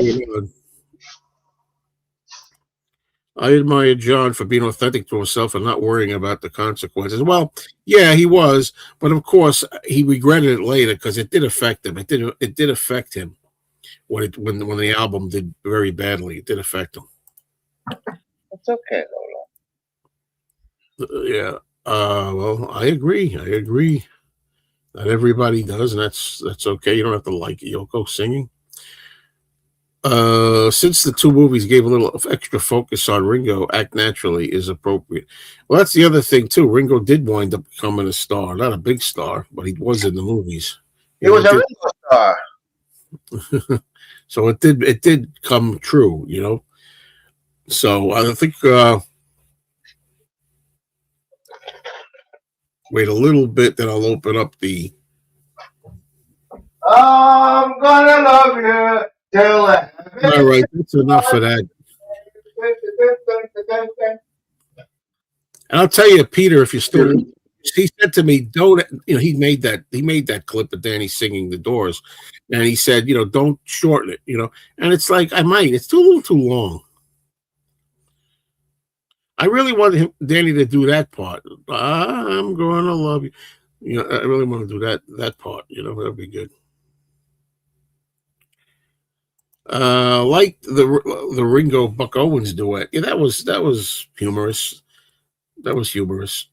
I admire John for being authentic to himself and not worrying about the consequences. Well, yeah, he was, but of course he regretted it later because it did affect him. It did affect him when the album did very badly. It did affect him. It's okay, Lola. Yeah. Well, I agree. Not everybody does, and that's okay. You don't have to like Yoko singing. Since the two movies gave a little extra focus on Ringo, Act Naturally is appropriate. Well, that's the other thing too. Ringo did wind up becoming a star, not a big star, but he was in the movies. He was a Ringo star. So it did come true, you know. So I think wait a little bit, then I'll open up the. I'm gonna love you till heaven. All right, that's enough of that. And I'll tell you, Peter, if you're still, he said to me, "Don't." You know, he made that clip of Danny singing The Doors, and he said, "You know, don't shorten it." You know, and it's like I might. It's a little too long. I really wanted Danny to do that part. I'm going to love you. You know, I really want to do that part. You know, that'd be good. Like the Ringo Buck Owens duet. Yeah, that was humorous. That was humorous.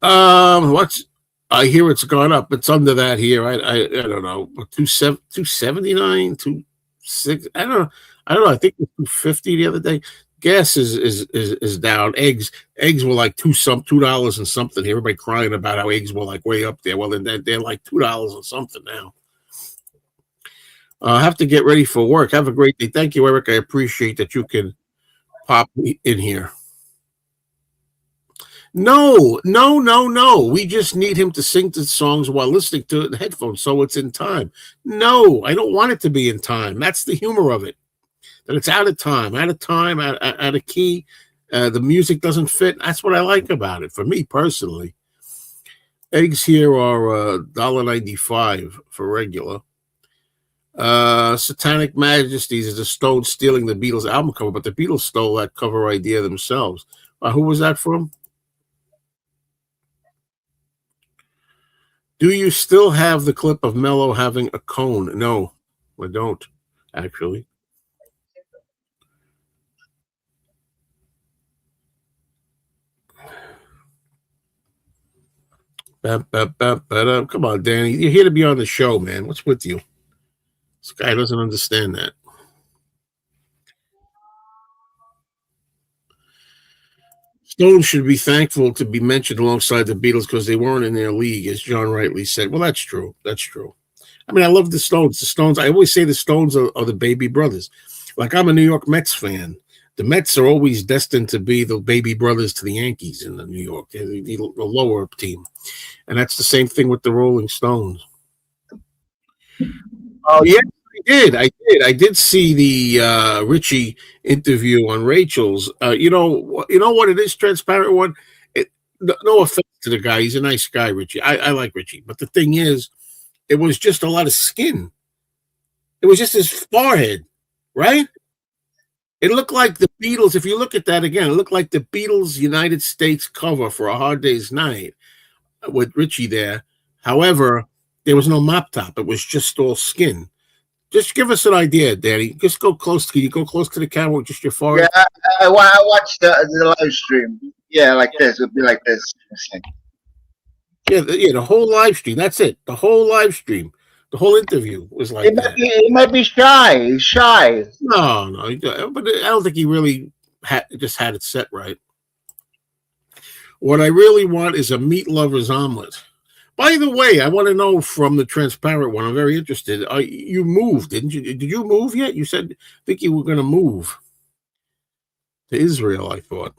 What's I hear it's gone up. It's under that here. I don't know. 279, 26. I don't know. I think it was 250 the other day. Gas is down. Eggs were like $2 and something. Everybody crying about how eggs were like way up there. Well, then they're like $2 and something now. I have to get ready for work. Have a great day. Thank you, Eric. I appreciate that you can pop in here. No. We just need him to sing the songs while listening to it in headphones, so it's in time. No, I don't want it to be in time. That's the humor of it. That it's out of time, out of key. The music doesn't fit. That's what I like about it. For me personally, eggs here are $1.95 for regular. Satanic Majesties is the Stones stealing the Beatles album cover, but the Beatles stole that cover idea themselves. Who was that from? Do you still have the clip of Mello having a cone? No, I don't, actually. Come on, Danny. You're here to be on the show, man. What's with you? This guy doesn't understand that. Stones should be thankful to be mentioned alongside the Beatles because they weren't in their league, as John rightly said. Well, that's true. That's true. I mean, I love the Stones. The Stones, I always say the Stones are the baby brothers. Like, I'm a New York Mets fan. The Mets are always destined to be the baby brothers to the Yankees in the New York, the lower team. And that's the same thing with the Rolling Stones. Oh, yeah. I did see the Richie interview on Rachel's. You know what it is, Transparent One. No offense to the guy, he's a nice guy, Richie. I like Richie, but the thing is, it was just a lot of skin. It was just his forehead, right? It looked like the Beatles. If you look at that again, it looked like the Beatles' United States cover for A Hard Day's Night with Richie there. However, there was no mop top. It was just all skin. Just give us an idea, Danny. Just go close. Can you go close to the camera with just your forehead? Yeah, I watched the live stream. Yeah, like this. It'd be like this. Yeah, the whole live stream. That's it. The whole live stream. The whole interview was like that. He might be shy. He's shy. No, but I don't think he really just had it set right. What I really want is a meat lover's omelet. By the way, I want to know from the Transparent One. I'm very interested. You moved, didn't you? Did you move yet? You said, I think you were going to move to Israel, I thought.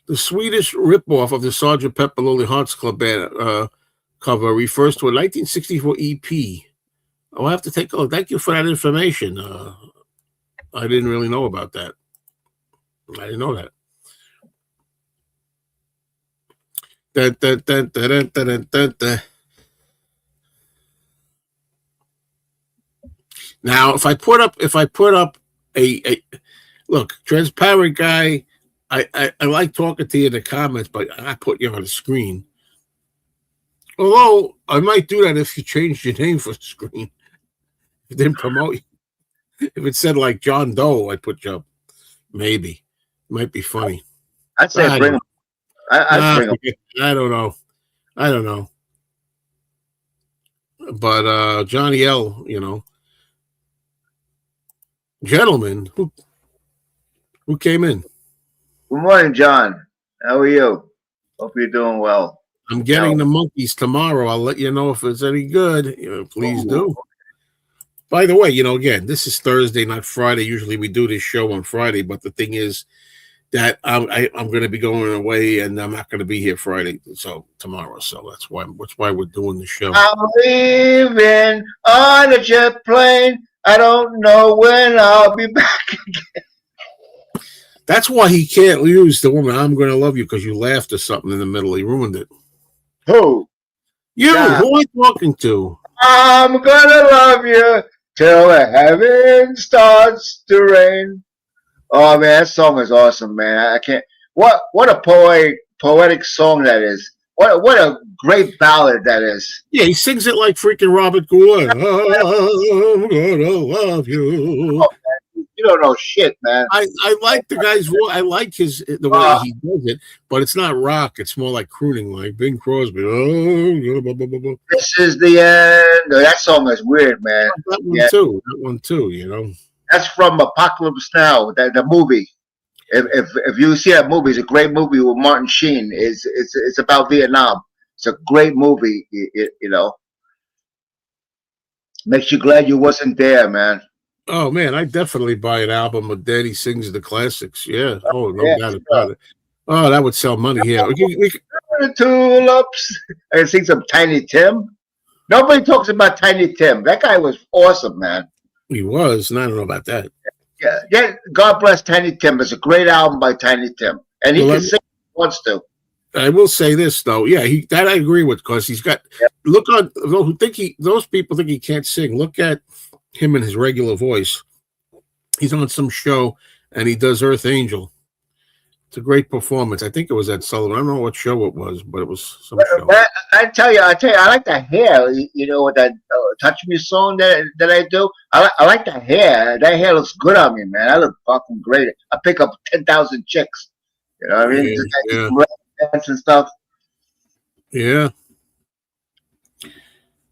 The Swedish ripoff of the Sgt. Pepper Lonely Hearts Club Band cover refers to a 1964 EP. I'll have to take a look. Thank you for that information. I didn't really know about that. I didn't know that. Now, if I put up a look, Transparent Guy, I like talking to you in the comments, but I put you on the screen. Although I might do that if you changed your name for the screen. If it didn't promote you. If it said like John Doe, I'd put you up. Maybe. Might be funny. I'd say I bring don't, him. I'd bring him. I don't know. I don't know. But Johnny L, gentlemen, who came in? Good morning, John. How are you? Hope you're doing well. I'm getting the monkeys tomorrow. I'll let you know if it's any good. Please do. By the way, again, this is Thursday, not Friday. Usually we do this show on Friday, but the thing is that I'm going to be going away, and I'm not going to be here Friday, so tomorrow. So that's why we're doing the show. I'm leaving on a jet plane. I don't know when I'll be back. That's why he can't use the woman. I'm going to love you because you laughed or something in the middle. He ruined it. Who? You? Yeah. Who am I talking to? I'm gonna love you till the heaven starts to rain. Oh man, that song is awesome, man. I can't. What a poetic song that is. What a great ballad that is. Yeah, he sings it like freaking Robert Goulart. I'm gonna love you. Oh, you don't know shit, man. I like the guy's voice. I like the way he does it, but it's not rock. It's more like crooning, like Bing Crosby. This is the end. That song is weird, man. That one too. That one too. That's from Apocalypse Now, the movie. If you see that movie, it's a great movie with Martin Sheen. It's about Vietnam. It's a great movie. Makes you glad you wasn't there, man. Oh man, I definitely buy an album of Daddy Sings the Classics. Yeah. Oh, no doubt about it. Oh, that would sell money. Yeah. Tulips. I can sing some Tiny Tim. Nobody talks about Tiny Tim. That guy was awesome, man. He was, and I don't know about that. Yeah. God bless Tiny Tim. It's a great album by Tiny Tim, and he can sing if he wants to. I will say this though, yeah, that I agree with because he's got. Yep. Look on those people think he can't sing. Look at him in his regular voice. He's on some show and he does Earth Angel. It's a great performance. I think it was Ed Sullivan. I don't know what show it was, but it was some show. I tell you, I like the hair. With that Touch Me song that I do. I like the hair. That hair looks good on me, man. I look fucking great. I pick up 10,000 chicks. You know what I mean? Yeah. Dance and stuff. Yeah.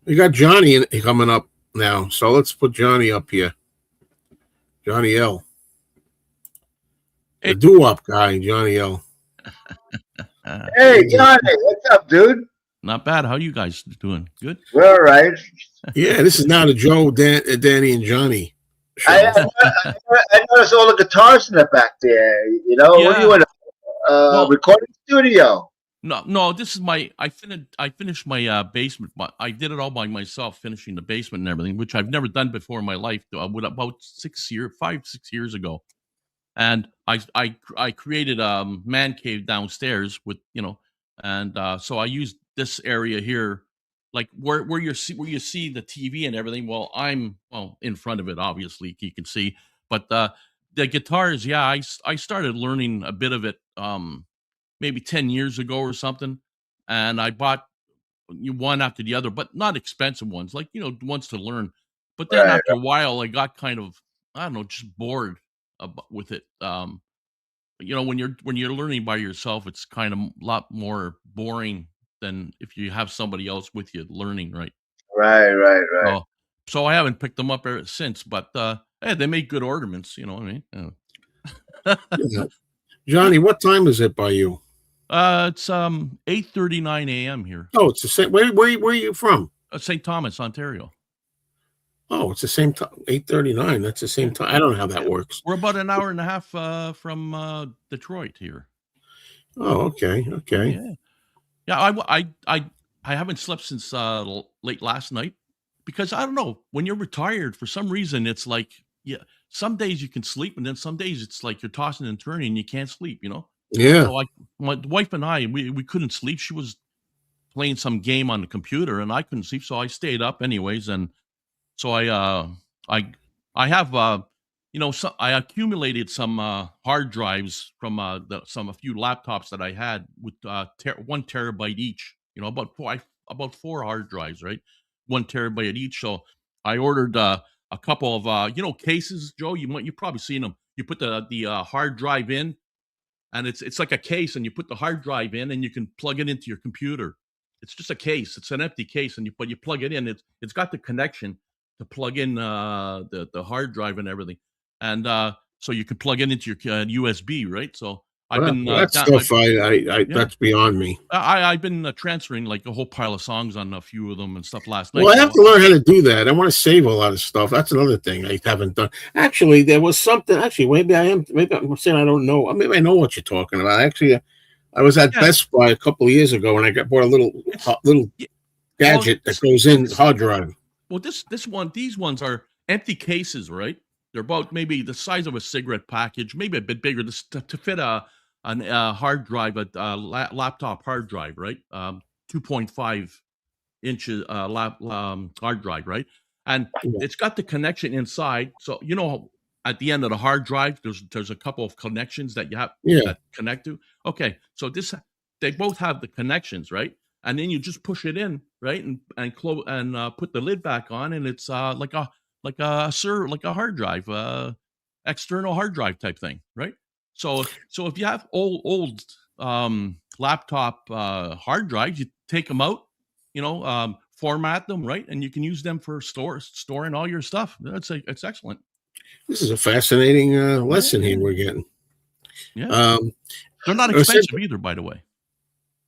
We got Johnny coming up now, so let's put Johnny up here. Johnny L. The doo-wop guy, Johnny L. Hey, Johnny, what's up, dude? Not bad. How you guys doing? Good? We're all right. Yeah, this is now the Joe, Danny, and Johnny show. I noticed all the guitars in the back there. Yeah. What are you in a recording studio? No. This is I finished my basement. I did it all by myself, finishing the basement and everything, which I've never done before in my life. About 6 years ago, and I created a man cave downstairs with and so I used this area here, like where you see the TV and everything. Well, I'm in front of it, obviously you can see, but the guitars, yeah, I started learning a bit of it. Maybe 10 years ago or something. And I bought one after the other, but not expensive ones, like, ones to learn. But then after a while, I got kind of, I don't know, just bored with it. When you're learning by yourself, it's kind of a lot more boring than if you have somebody else with you learning, right? Right. So I haven't picked them up ever since, but hey, they make good ornaments, you know what I mean? Yeah. Johnny, what time is it by you? It's 8:39 a.m. here. Oh, it's the same. Where are you from? St. Thomas, Ontario. Oh, it's the same time. 8:39. That's the same time. I don't know how that works. We're about an hour and a half from Detroit here. Oh, okay. Yeah. I haven't slept since late last night because I don't know. When you're retired, for some reason, it's like some days you can sleep, and then some days it's like you're tossing and turning and you can't sleep. Yeah. So my wife and I, we couldn't sleep. She was playing some game on the computer, and I couldn't sleep, so I stayed up anyways. And so I have I accumulated some hard drives from a few laptops that I had with 1 terabyte each. About 4 hard drives, right? 1 terabyte each. So I ordered a couple of cases, Joe. You've probably seen them. You put the hard drive in, and it's like a case, and you put the hard drive in, and you can plug it into your computer. It's just a case. It's an empty case, and you plug it in. It's got the connection to plug in the hard drive and everything, and so you can plug it into your USB, right? So I've been Well, that stuff, yeah. that's beyond me. I've been transferring like a whole pile of songs on a few of them and stuff last night. Well, I have to learn how to do that. I want to save a lot of stuff. That's another thing I haven't done. Actually, there was something. Actually, maybe I'm saying I don't know. Maybe I know what you're talking about. Actually, I was at Yeah. Best Buy a couple of years ago, and I bought a little Yeah, gadget that goes in hard drive. well, these ones are empty cases, right? They're about maybe the size of a cigarette package, maybe a bit bigger, to fit a hard drive, laptop hard drive, right? 2.5 inches hard drive, right? And Yeah. it's got the connection inside. So at the end of the hard drive, there's a couple of connections that you have Yeah. that connect to. Okay, so they both have the connections, right? And then you just push it in, right, and close and put the lid back on, and it's like a hard drive, external hard drive type thing, right? So if you have old laptop hard drives, you take them out, format them, right, and you can use them for storing all your stuff. It's excellent. This is a fascinating lesson here we're getting. Yeah, they're not expensive either, by the way.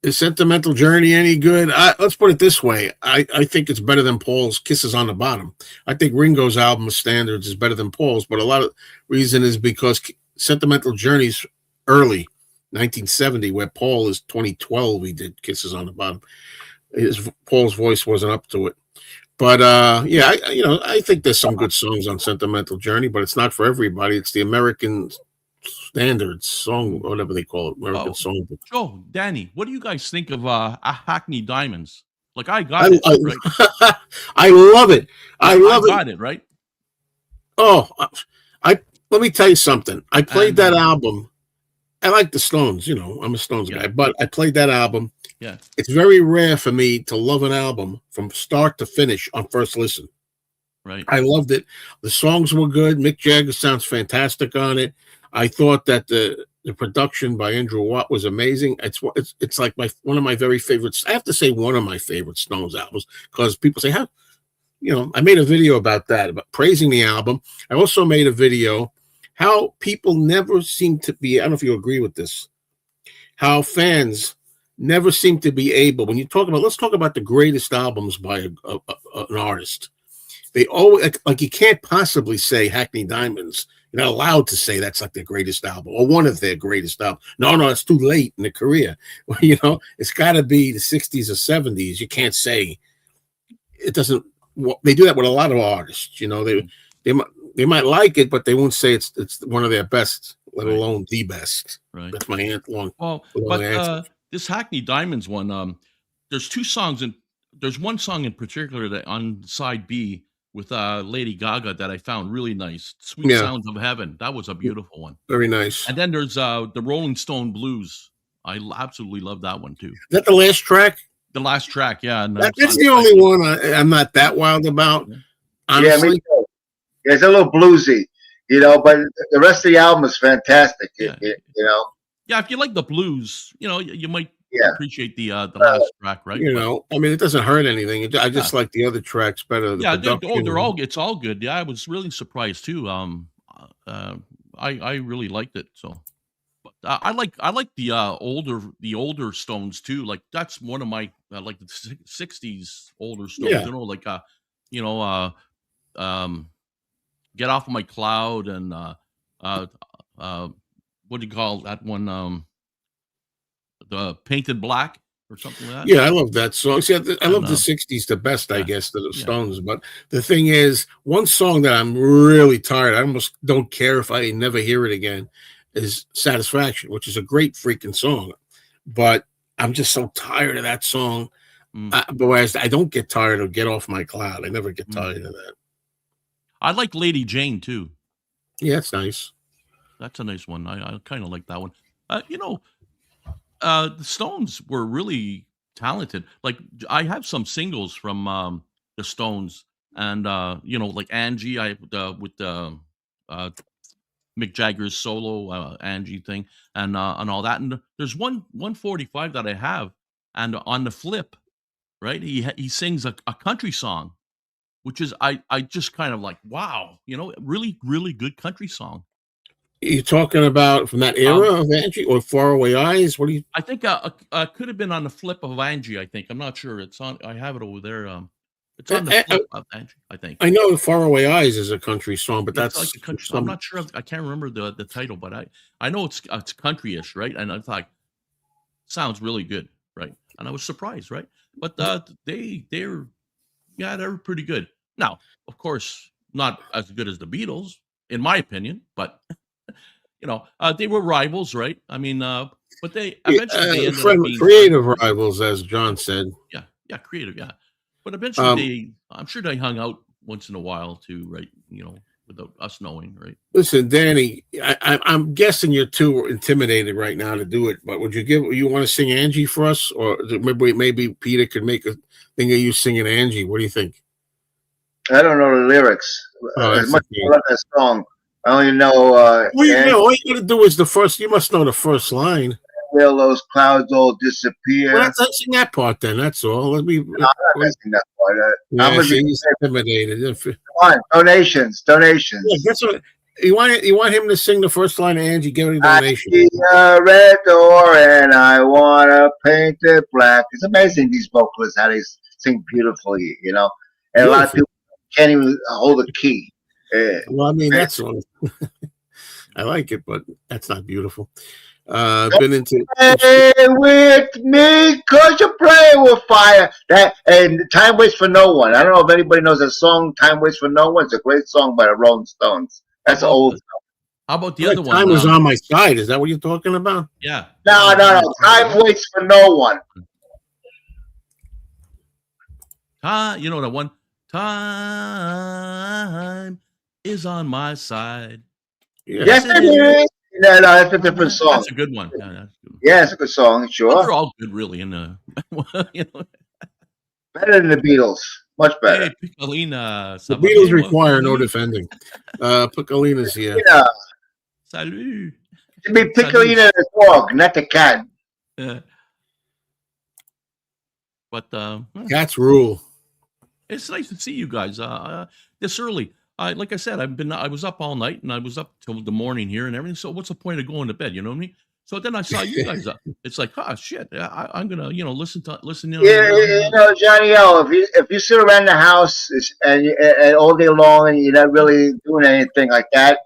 Is Sentimental Journey any good? Let's put it this way. I think it's better than Paul's Kisses on the Bottom. I think Ringo's album of standards is better than Paul's, but a lot of reason is because Sentimental Journey's early, 1970, where Paul is 2012. He did Kisses on the Bottom. Paul's voice wasn't up to it. But yeah, I think there's some good songs on Sentimental Journey, but it's not for everybody. It's the American standards song, whatever they call it, American songbook. Joe, Danny, what do you guys think of Hackney Diamonds? Like I got it, right? I love it. I got it, right? Oh, let me tell you something. I played that album. I like the Stones, I'm a Stones guy, but I played that album. Yeah. It's very rare for me to love an album from start to finish on first listen. Right. I loved it. The songs were good. Mick Jagger sounds fantastic on it. I thought that the production by Andrew Watt was amazing. It's like one of my very favorites. I have to say one of my favorite Stones albums, because people say, how, I made a video about that, about praising the album. I also made a video how people never seem to be, I don't know if you agree with this, how fans never seem to be able, when you talk about, let's talk about the greatest albums by an artist. They always, like you can't possibly say Hackney Diamonds. You're not allowed to say that's like their greatest album or one of their greatest albums. No, it's too late in the career. It's got to be the 60s or 70s. You can't say it doesn't. They do that with a lot of artists. They might like it, but they won't say it's one of their best, let alone the best. Right. That's my answer. Well, but this Hackney Diamonds one, there's two songs, and there's one song in particular that on side B with Lady Gaga that I found really nice. Sweet Sounds of Heaven. That was a beautiful one. Very nice. And then there's the Rolling Stone Blues. I absolutely love that one too. Is that the last track? The last track, yeah. That's the only one I'm not that wild about. Honestly. Yeah, me too. Yeah, it's a little bluesy, but the rest of the album is fantastic. Yeah. Yeah, if you like the blues, you might appreciate the last track, right? It doesn't hurt anything. I just like the other tracks better. It's all good. Yeah, I was really surprised too. I really liked it. So, but I like the older Stones too. Like that's one of my like the '60s older Stones. Yeah. Get Off of My Cloud and what do you call that one? The Painted Black or something like that. Yeah, I love that song. See, I love the 60s the best, I guess, to the Stones. But the thing is, one song that I'm really tired, I almost don't care if I never hear it again, is Satisfaction, which is a great freaking song. But I'm just so tired of that song. Whereas I don't get tired of Get Off My Cloud. I never get tired of that. I like Lady Jane too. Yeah, that's nice. That's a nice one. I kind of like that one. The Stones were really talented. Like I have some singles from the Stones, and like Angie. I with Mick Jagger's solo Angie thing and all that. And there's 145 that I have, and on the flip, right, he sings a country song, which is I just kind of like, wow, really really good country song. You talking about from that era of Angie or Faraway Eyes? What do you? I think could have been on the flip of Angie. I think I'm not sure. It's on. I have it over there. It's on the flip of Angie. I think. I know Faraway Eyes is a country song, but It's that's like a country. I'm not sure. I can't remember the title, but I know it's country-ish, right? And I thought sounds really good, right? And I was surprised, right? But they're pretty good. Now, of course, not as good as the Beatles, in my opinion, but they were rivals, right? I mean, but they eventually they ended up being creative rivals, as John said. Yeah, creative, yeah. But eventually, I'm sure they hung out once in a while too, right? Without us knowing, right? Listen, Danny, I'm guessing you're too intimidated right now to do it. But you want to sing Angie for us, or maybe Peter could make a thing of you singing Angie? What do you think? I don't know the lyrics. As much as I love that song, I only know. All you got to do is the first. You must know the first line. Will those clouds all disappear? Well, let's sing that part then. That's all. Let me. No, I'm not sing that part. I'm gonna be intimidated. Come on, donations. Yeah, guess what? You want him to sing the first line of Angie? Give him a donation. I see a red door and I want to paint it black. It's amazing these vocalists how they sing beautifully, and a lot of people can't even hold a key. Well, I mean that's all. I like it, but that's not beautiful. Been into play with me, 'cause you play with fire. And Time Waits for No One. I don't know if anybody knows that song. Time Waits for No One. It's a great song by the Rolling Stones. That's old song. How about the other one? Time was on my side. Is that what you're talking about? Yeah. No. Time Waits for No One. The one. Time is on my side. Yeah. Yes, it is. No, that's a different song. That's a good one. Yeah, that's a good one. Yeah, it's a good song, sure. But they're all good, really. Better than the Beatles. Much better. Hey, Piccolina. The Beatles require no defending. Piccolina's here. Salut. To be Piccolina the dog, not the cat. But Cats rule. It's nice to see you guys this early. Like I said, I was up all night and I was up till the morning here and everything. So what's the point of going to bed? You know what I mean? So then I saw you guys up. It's like, shit. I'm gonna, listen. Yeah, Johnny O. If you sit around the house and all day long and you're not really doing anything like that,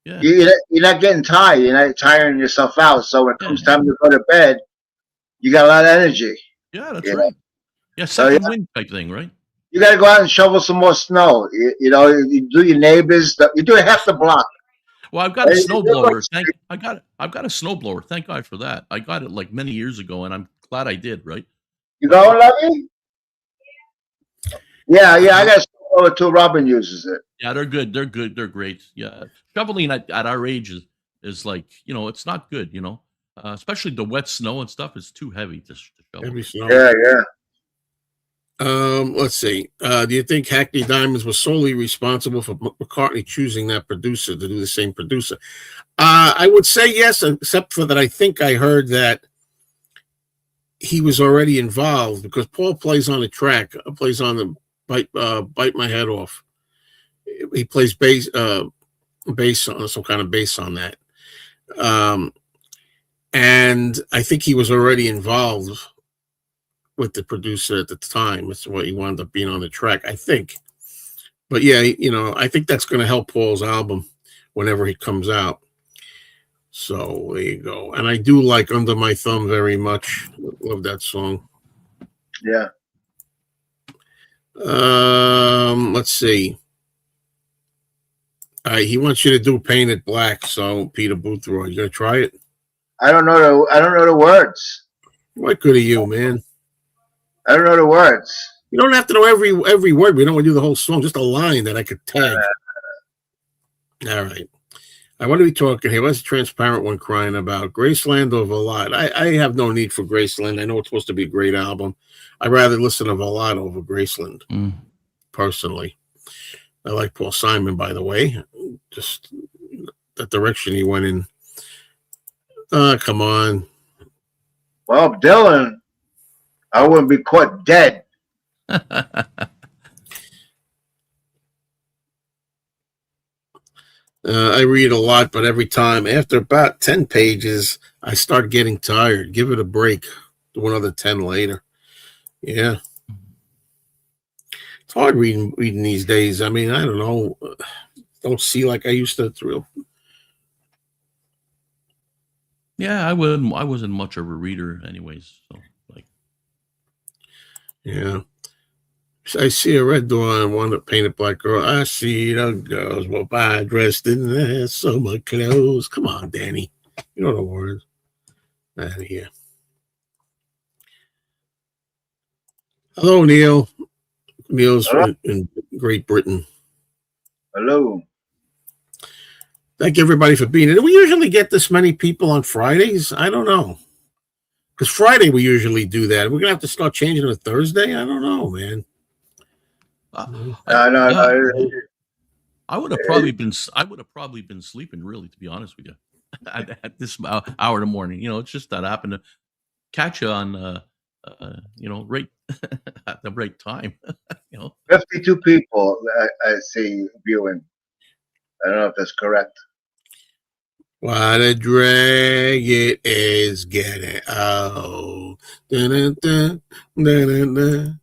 you're not getting tired. You're not tiring yourself out. So when it comes time to go to bed, you got a lot of energy. Yeah, that's right. Yeah, second wind type thing, right? You got to go out and shovel some more snow. You do your neighbors. You do half the block. Well, I've got a snowblower. I've got a snowblower. Thank God for that. I got it like many years ago, and I'm glad I did. Right? You going, Lovey? Yeah. I got a snowblower too. Robin uses it. Yeah, they're good. They're good. They're great. Yeah, shoveling at our age is like it's not good. Especially the wet snow and stuff is too heavy to shovel. Heavy snow. Yeah. Let's see. Do you think Hackney Diamonds was solely responsible for McCartney choosing that producer to do the same producer? I would say yes, except for that. I think I heard that he was already involved because Paul plays on the track, plays on the Bite My Head Off. He plays bass on some kind of bass on that. And I think he was already involved with the producer at the time. That's what he wound up being on the track, I think. But yeah, I think that's going to help Paul's album whenever he comes out. So there you go. And I do like Under My Thumb very much. Love that song. Yeah. Let's see. He wants you to do Paint It Black. So Peter Boothroyd, you gonna try it? I don't know the words. What good are you, man? I don't know the words. You don't have to know every word. We don't want to do the whole song. Just a line that I could tag. All right. What are we talking here? What's the transparent one crying about? Graceland or Valade? I have no need for Graceland. I know it's supposed to be a great album. I'd rather listen to Valade over Graceland, personally. I like Paul Simon, by the way. Just that direction he went in. Oh, come on. Well, Dylan, I wouldn't be caught dead. I read a lot, but every time after about 10 pages, I start getting tired. Give it a break. Do another 10 later. Yeah. It's hard reading these days. I mean, I don't know. Don't see like I used to. It's real. Yeah, I wasn't much of a reader, anyways. So, like, Yeah. I see a red door and one painted black girl. I see the girls will buy dressed in their summer clothes. Come on, Danny. You know the words. Out of here. Hello, Neil. Neil's Hello? in Great Britain. Hello. Thank everybody for being here. Do we usually get this many people on Fridays? I don't know. Because Friday we usually do that. We're going to have to start changing it to Thursday? I don't know, man. No. I would have probably been sleeping, really, to be honest with you, at this hour in the morning. It's just that I happened to catch you on, right at the right time. 52 people I see viewing. I don't know if that's correct. What a drag it is getting. Oh. Dun, dun, dun, dun.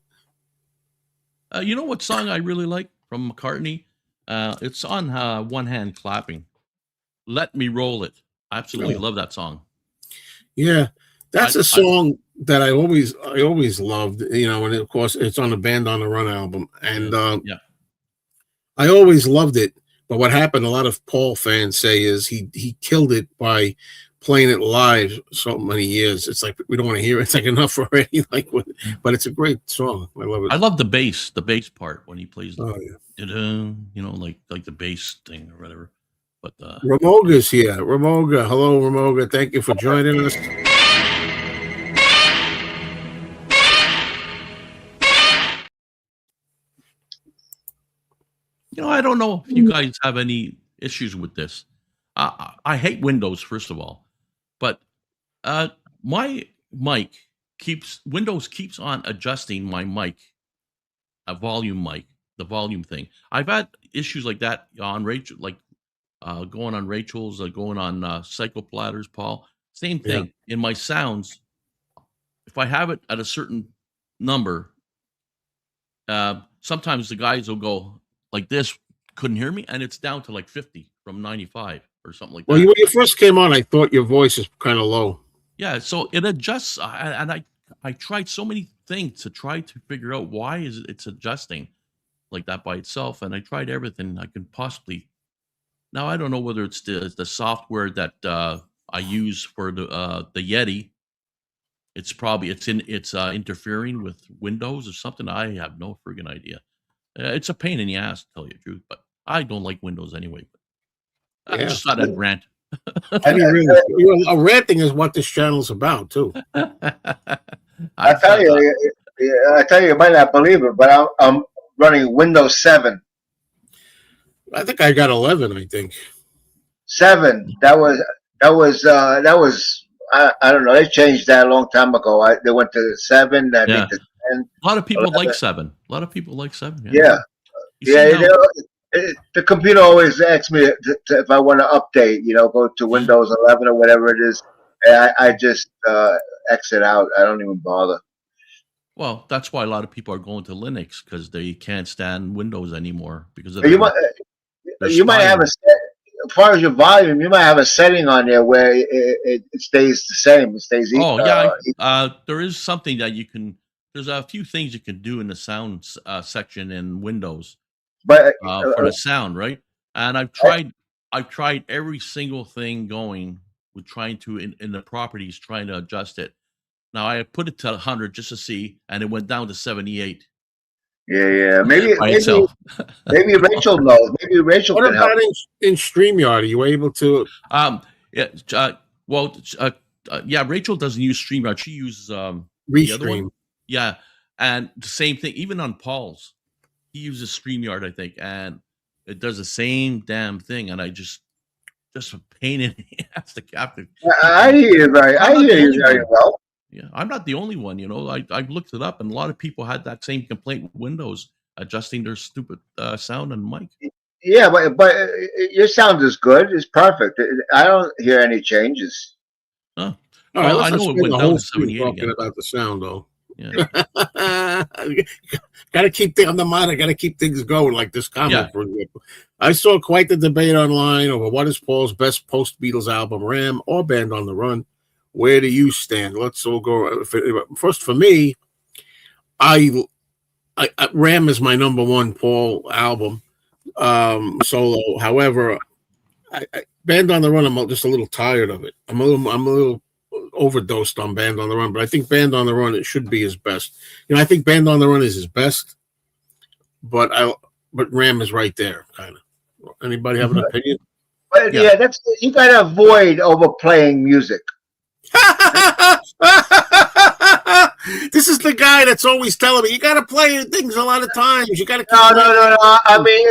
You know what song I really like from McCartney? It's on One Hand Clapping. Let Me Roll It. I absolutely love that song. Yeah, that's a song that I always loved. And of course it's on the Band on the Run album, and yeah, I always loved it. But what happened? A lot of Paul fans say is he killed it by playing it live so many years. It's like we don't want to hear it. It's like enough already. But it's a great song. I love it. I love the bass part when he plays. Oh yeah. Like the bass thing or whatever. But Ramoga's here. Ramoga, hello, Ramoga. Thank you for joining us. I don't know if you guys have any issues with this. I hate Windows, first of all, but my mic Windows keeps on adjusting my mic, a volume mic, the volume thing. I've had issues like that on Rachel, like going on Rachel's, going on Psycho Platters, Paul. Same thing in my sounds. If I have it at a certain number, sometimes the guys will go like this, couldn't hear me, and it's down to like 50 from 95 or something like that. Well, when you first came on, I thought your voice is kind of low. Yeah, so it adjusts, and I tried so many things to try to figure out why it's adjusting like that by itself, and I tried everything I can possibly. Now I don't know whether it's the software that I use for the Yeti. It's interfering with Windows or something. I have no friggin' idea. It's a pain in the ass, to tell you the truth, but I don't like Windows anyway. I just thought I'd rant. Ranting is what this channel's about, too. I tell you, you might not believe it, but I'm running Windows 7. I think I got 11. I think 7. That was. I don't know. They changed that a long time ago. They went to 7. I think to 10. A lot of people 11. like 7. A lot of people like 7. Yeah. The computer always asks me if I want to update. Go to Windows 11 or whatever it is. And I just exit out. I don't even bother. Well, that's why a lot of people are going to Linux, because they can't stand Windows anymore because of you might have as far as your volume, you might have a setting on there where it stays the same. It stays. There is something that you can. There's a few things you can do in the sound section in Windows, but for the sound, right? And I've tried every single thing going with trying to in the properties, trying to adjust it. Now I put it to 100 just to see, and it went down to 78. Yeah. Maybe Rachel knows. Maybe Rachel what can help. about in StreamYard? Are you able to? Rachel doesn't use StreamYard. She uses Restream. Yeah, and the same thing. Even on Paul's, he uses StreamYard, I think, and it does the same damn thing. And I just just a pain in the ass to capture. I hear you very well. Yeah, I'm not the only one. I've looked it up, and a lot of people had that same complaint with Windows adjusting their stupid sound and mic. Yeah, but your sound is good. It's perfect. I don't hear any changes. Huh. All right, Well, let's I not know it spend went the down whole to stream 78 talking again. about the sound, though. Yeah. Got to keep things on the mind. I got to keep things going, like this comment, Yeah. for example. I saw quite the debate online over what is Paul's best post-Beatles album, Ram or Band on the Run. Where do you stand? Let's all go. First, for me, I Ram is my number one Paul album, solo. However, Band on the Run, I'm just a little tired of it. I'm a little overdosed on Band on the Run, but I think Band on the Run, it should be his best. I think Band on the Run is his best, but Ram is right there, kind of. Anybody have an opinion? But yeah, that's you got to avoid overplaying music. This is the guy that's always telling me you got to play things a lot of times. You got to. No. I mean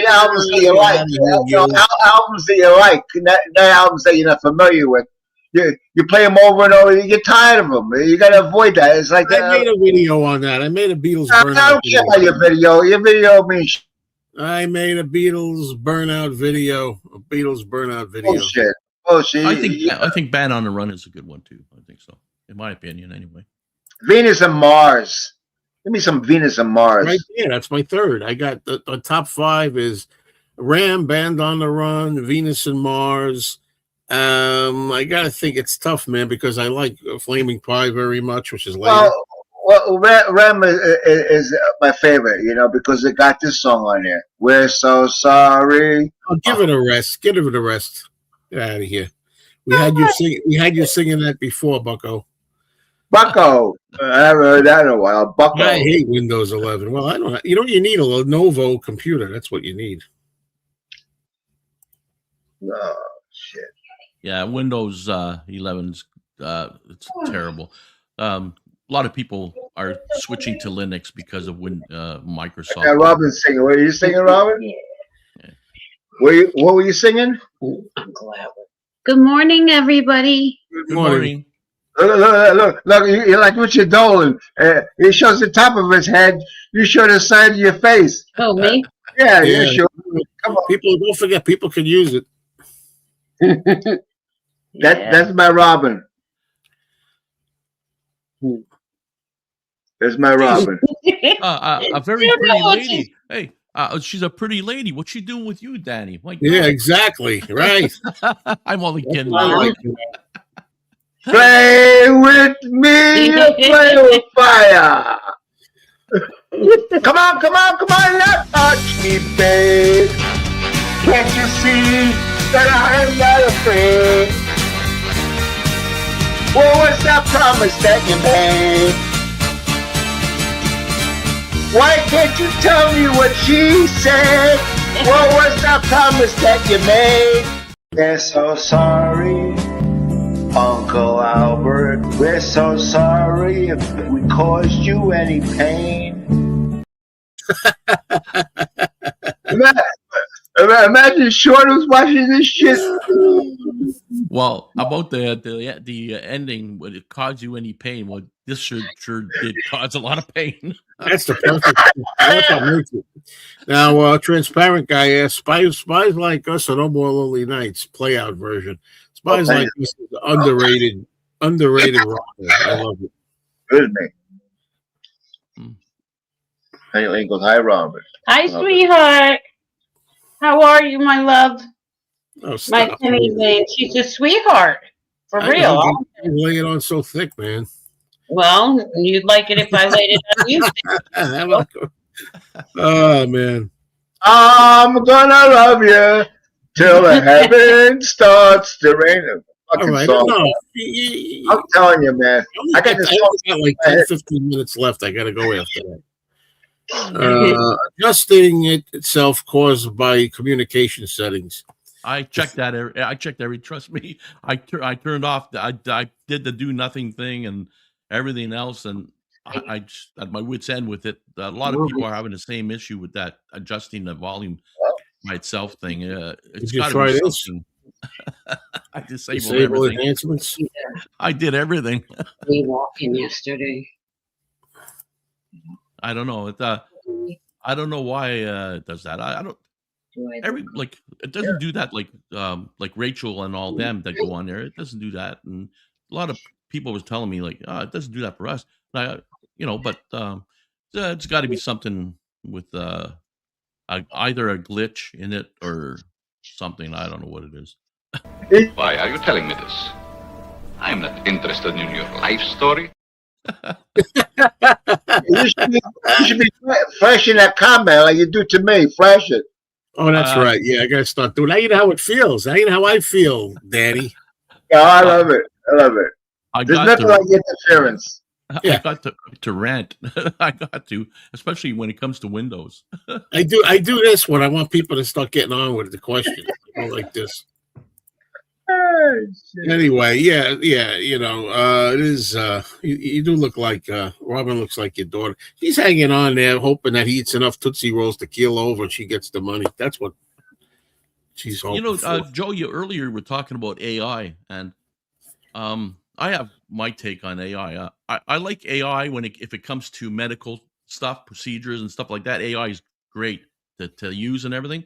albums that you like. Albums that you like, not albums that you're not familiar with. You play them over and over. You get tired of them. You got to avoid that. It's like I made a video on that. I made a Beatles burnout. I don't care about your video. Your video means. I made a Beatles burnout video. Bullshit. I think Band on the Run is a good one too. I think so, in my opinion, anyway. Venus and Mars. Give me some Venus and Mars. Right there. That's my third. I got the top 5 is Ram, Band on the Run, Venus and Mars. I gotta think it's tough, man, because I like Flaming Pie very much, which is later. Well, Ram is my favorite, because it got this song on there. We're so sorry. I'll give it a rest. Get it a rest. Get out of here. We had you singing that before, Bucko. Bucko. I haven't heard that in a while. Bucko. I hate Windows 11. Well, I don't. You need a Lenovo computer. That's what you need. Oh shit. Yeah, Windows 11's it's terrible. A lot of people are switching to Linux because of Microsoft. Yeah, Robin's singing. What are you singing, Robin? Yeah. What were you singing? Good morning, everybody. Good morning. Look! You like Richard Dolan. He shows the top of his head. You show the side of your face. Oh, me? Yeah, sure. Come on. People, don't forget, people can use it. That's my Robin. There's my Robin. A very pretty lady. Hey, she's a pretty lady. What's she doing with you, Danny? Yeah, exactly. Right. I'm only kidding. Play with me, play with fire. Come on, not touch me, babe. Can't you see that I am not afraid? What was that promise that you made? Why can't you tell me what she said? What was that promise that you made? We're so sorry, Uncle Albert. We're so sorry if we caused you any pain. Imagine Short was watching this shit. Well, about the ending, would it cause you any pain? Well, this sure did cause a lot of pain. That's the perfect. That's what makes it. Now, transparent guy asks, spies like us are No More Lonely Nights play out version. Spies like us is underrated rocker. I love it. Good man. He goes, hi, Robert. Hi, sweetheart. How are you, my love? Oh, My stop. Penny Lane. She's a sweetheart. For I real. know, you lay it on so thick, man. Well, you'd like it if I laid it on you. Oh, man. I'm gonna love you till the heaven starts to rain. All right. Song. No, I'm telling you, man. I got this song. got like 10, 15 minutes left. I got to go after that. Adjusting itself caused by communication settings. I checked that. I checked every. Trust me, I turned off. I did the do nothing thing and everything else, and I just at my wit's end with it. A lot of people are having the same issue with that adjusting the volume by itself thing. It's got to be something. I disabled Disable everything. enhancements. I did everything. Me walking yesterday. I don't know. I don't know why it does that. I don't. It doesn't do that like Rachel and all them that go on there. It doesn't do that, and a lot of people was telling me like, it doesn't do that for us. But it's got to be something with either a glitch in it or something. I don't know what it is. Why are you telling me this? I'm not interested in your life story. You should be flashing that comment like you do to me. Flash it. Oh, that's right. Yeah, I gotta start doing. Now you know how it feels. Now you know how I feel, Daddy. Yeah, I love it. I love it. There's nothing like interference. I got to rant. I got to, especially when it comes to Windows. I do this when I want people to start getting on with the question. I go like this. Anyway, yeah, it is. You do look like Robin. Looks like your daughter. She's hanging on there, hoping that he eats enough Tootsie Rolls to keel over, and she gets the money. That's what she's hoping for. Joe, you earlier were talking about AI, and I have my take on AI. I like AI if it comes to medical stuff, procedures, and stuff like that. AI is great to use and everything.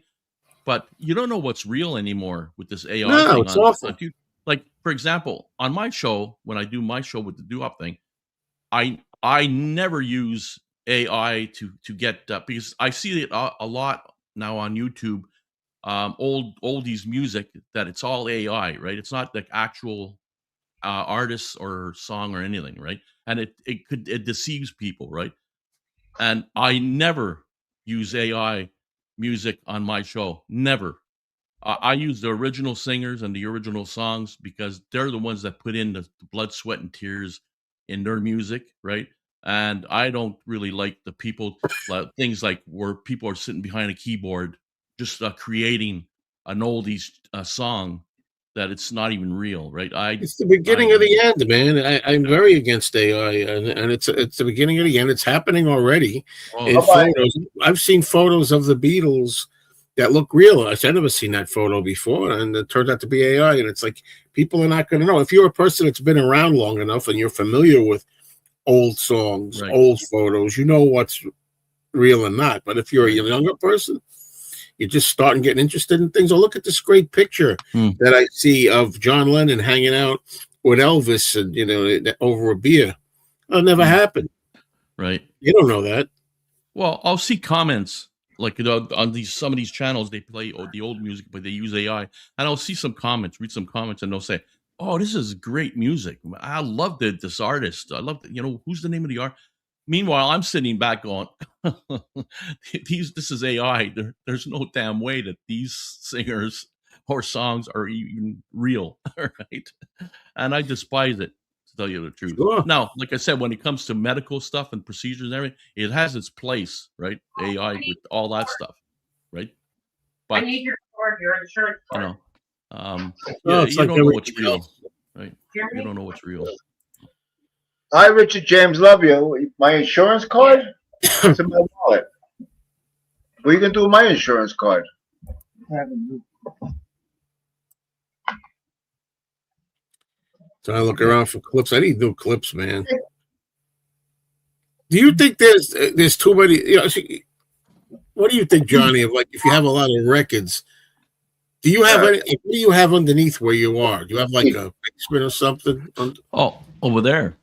But you don't know what's real anymore with this AI no, thing. It's awful. Like, for example, on my show, when I do my show with the do-up thing, I never use AI to get because I see it a lot now on YouTube, oldies music, that it's all AI, right? It's not like actual artists or song or anything, right? And it deceives people, right? And I never use AI music on my show. Never. I use the original singers and the original songs because they're the ones that put in the blood, sweat, and tears in their music, right? And I don't really like the people things like where people are sitting behind a keyboard just creating an oldies song that it's not even real, right? It's the beginning of the end, man. I'm very against AI, and it's the beginning of the end. It's happening already. In photos, I've seen photos of the Beatles that look real. I've never seen that photo before, and it turned out to be AI. And it's like people are not going to know. If you're a person that's been around long enough and you're familiar with old songs, old photos, you know what's real and not. But if you're a younger person, you're just starting getting interested in things. Oh, look at this great picture that I see of John Lennon hanging out with Elvis and, over a beer. That'll never happen. Right. You don't know that. Well, I'll see comments like on some of these channels, they play the old music, but they use AI. And I'll see some comments, read some comments, and they'll say, "Oh, this is great music. I love this artist. I love who's the name of the art." Meanwhile, I'm sitting back going, this is AI. There's no damn way that these singers or songs are even real, right? And I despise it, to tell you the truth. Sure. Now, like I said, when it comes to medical stuff and procedures and everything, it has its place, right? AI with all that stuff, right? But, I need your insurance card. You don't know what's real, right? You don't know what's real. Hi, Richard James. Love you. My insurance card? It's in my wallet. What are you going to do with my insurance card? So I look around for clips. I need new clips, man. Do you think there's too many? What do you think, Johnny? Of like, if you have a lot of records, do you have any? What do you have underneath where you are? Do you have like a basement or something? Oh, over there.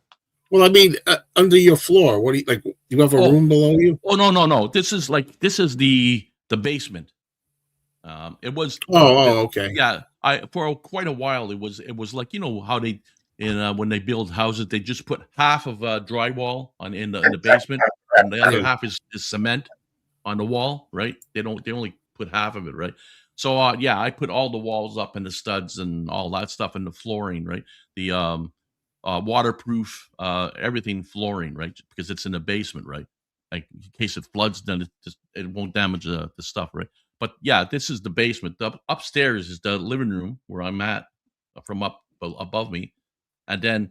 Well, I mean, under your floor. What do you like? Do you have a room below you? Oh no. This is the basement. It was. Okay. Yeah, for quite a while it was like how they when they build houses, they just put half of drywall in the basement and the other half is cement on the wall, right? They only put half of it, right? So I put all the walls up and the studs and all that stuff and the flooring, right? The waterproof everything flooring, right? Because it's in the basement, right? Like in case it floods, then it won't damage the stuff, right? But yeah, this is the basement. Upstairs is the living room where I'm at from up above me. And then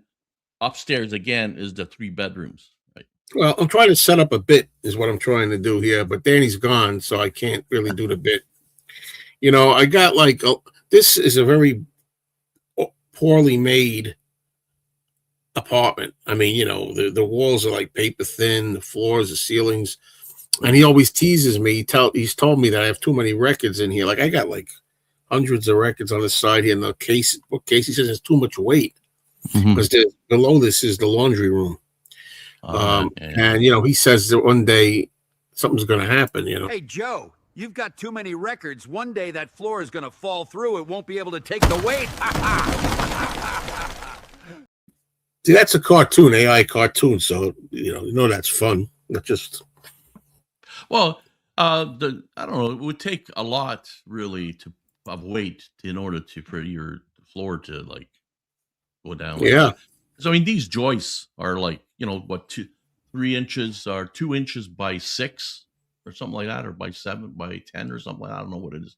upstairs again is the 3 bedrooms, right? Well, I'm trying to set up a bit is what I'm trying to do here, but Danny's gone, so I can't really do the bit. I got like, this is a very poorly made apartment. I mean, you know, the walls are like paper thin, the floors, the ceilings, and he always teases me. He's told me that I have too many records in here. Like I got like hundreds of records on the side here in the bookcase. He says it's too much weight because below this is the laundry room. And you know, he says that one day something's going to happen. You know. Hey Joe, you've got too many records. One day that floor is going to fall through. It won't be able to take the weight. See, that's a cartoon, AI cartoon. So you know that's fun. Not just. Well, I don't know. It would take a lot really of weight in order for your floor to like go down. Like Yeah. that. So I mean, these joists are like, you know, what 3 inches or 2 inches by 6 or something like that, or by 7 by 10 or something like that. I don't know what it is,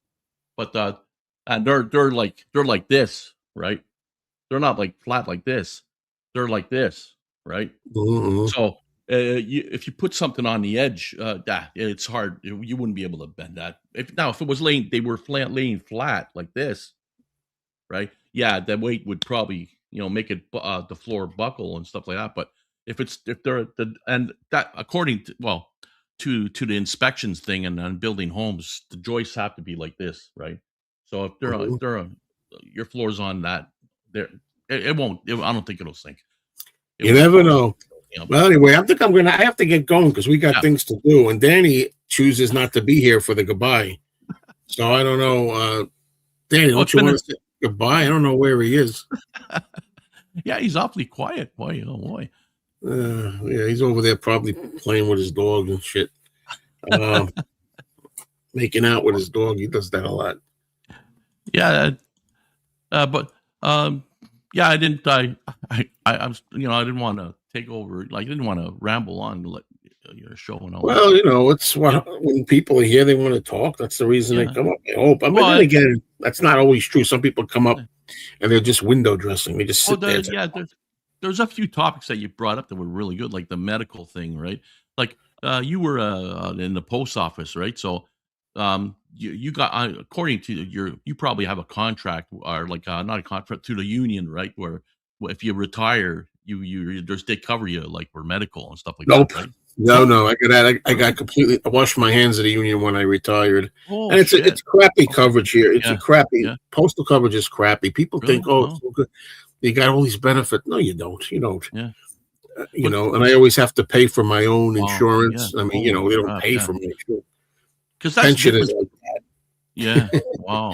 but and they're like this, right? They're not like flat like this. They're like this, right? Mm-hmm. So if you put something on the edge, it's hard. You wouldn't be able to bend that. If it was laying flat like this, right? Yeah, that weight would probably make it the floor buckle and stuff like that. But if they're according to the inspections thing and building homes, the joists have to be like this, right? So if your floor's on that, it won't. I don't think it'll sink. You never know. Well, anyway, I think I have to get going because we got things to do. And Danny chooses not to be here for the goodbye. So I don't know. Danny, don't you want to say goodbye? I don't know where he is. Yeah, he's awfully quiet. Boy, oh boy. Yeah, he's over there probably playing with his dog and shit. Making out with his dog. He does that a lot. Yeah. But yeah, I didn't. I was, I didn't want to take over. Like, I didn't want to ramble on to let your show and all. Well, that. it's when people are here, they want to talk. That's the reason they come up. I hope. I mean, then again, that's not always true. Some people come up and they're just window dressing. They just sit there. Yeah, there's a few topics that you brought up that were really good, like the medical thing, right? Like you were in the post office, right? So you got according to you probably have a contract or like not a contract to the union, right? Where if you retire, they cover you like for medical and stuff like that, right? No. I got completely. I washed my hands of the union when I retired, and it's crappy coverage here. It's a crappy postal coverage is crappy. People think, it's so good. You got all these benefits. No, you don't. You don't. Yeah. And I always have to pay for my own insurance. I mean, they don't pay for my insurance. Because that's pension is like that. Yeah. Wow.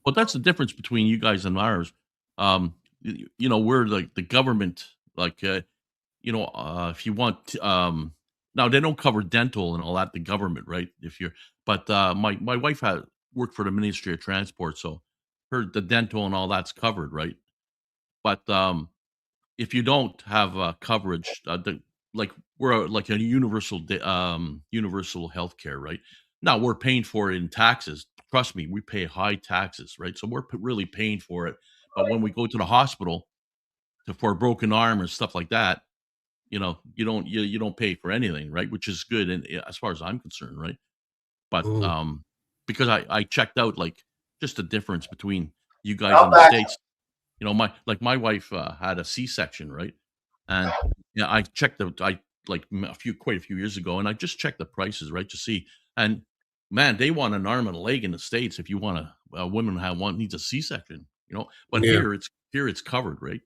Well, that's the difference between you guys and ours. We're like the government, like, if you want, now they don't cover dental and all that, the government, right? But my wife had worked for the Ministry of Transport, so the dental and all that's covered, right? But if you don't have coverage, we're like a universal health care, right? Now we're paying for it in taxes. Trust me, we pay high taxes, right? So we're really paying for it. But when we go to the hospital for a broken arm or stuff like that, you don't pay for anything, right? Which is good, and as far as I'm concerned, right? But because I checked out like just the difference between you guys in the States. My wife had a C-section, right? And I checked quite a few years ago, and I just checked the prices, right, to see. And man, they want an arm and a leg in the States if you want a woman needs a C-section, But here it's covered, right?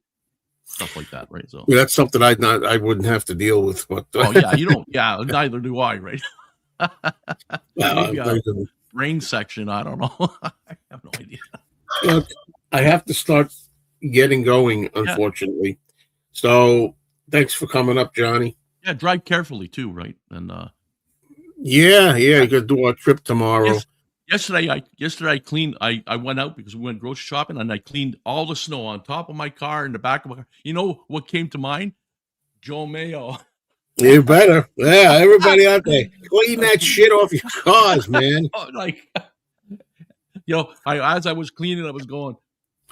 Stuff like that, right? So that's something I wouldn't have to deal with. But you don't. Yeah, neither do I, right? Maybe brain section. I don't know. I have no idea. Look, I have to start getting going, unfortunately. So thanks for coming up, Johnny. Yeah, drive carefully too, right? And you got to do our trip tomorrow. Yesterday I cleaned. I went out because we went grocery shopping, and I cleaned all the snow on top of my car and the back of my car. You know what came to mind? Joe Mayo. You better. Yeah, everybody out there, clean that shit off your cars, man. As I was cleaning, I was going,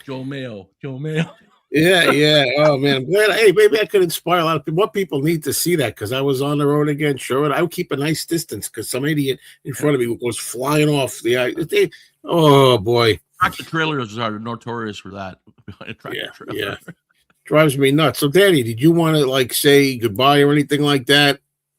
Joe Mayo. Yeah. Oh man, I'm glad. Hey, maybe I could inspire a lot of people. What people need to see that because I was on the road again. Sure, I would keep a nice distance because some idiot in front of me goes flying off the. Oh boy. Tractor trailers are notorious for that. Yeah. Drives me nuts. So, Danny, did you want to like say goodbye or anything like that?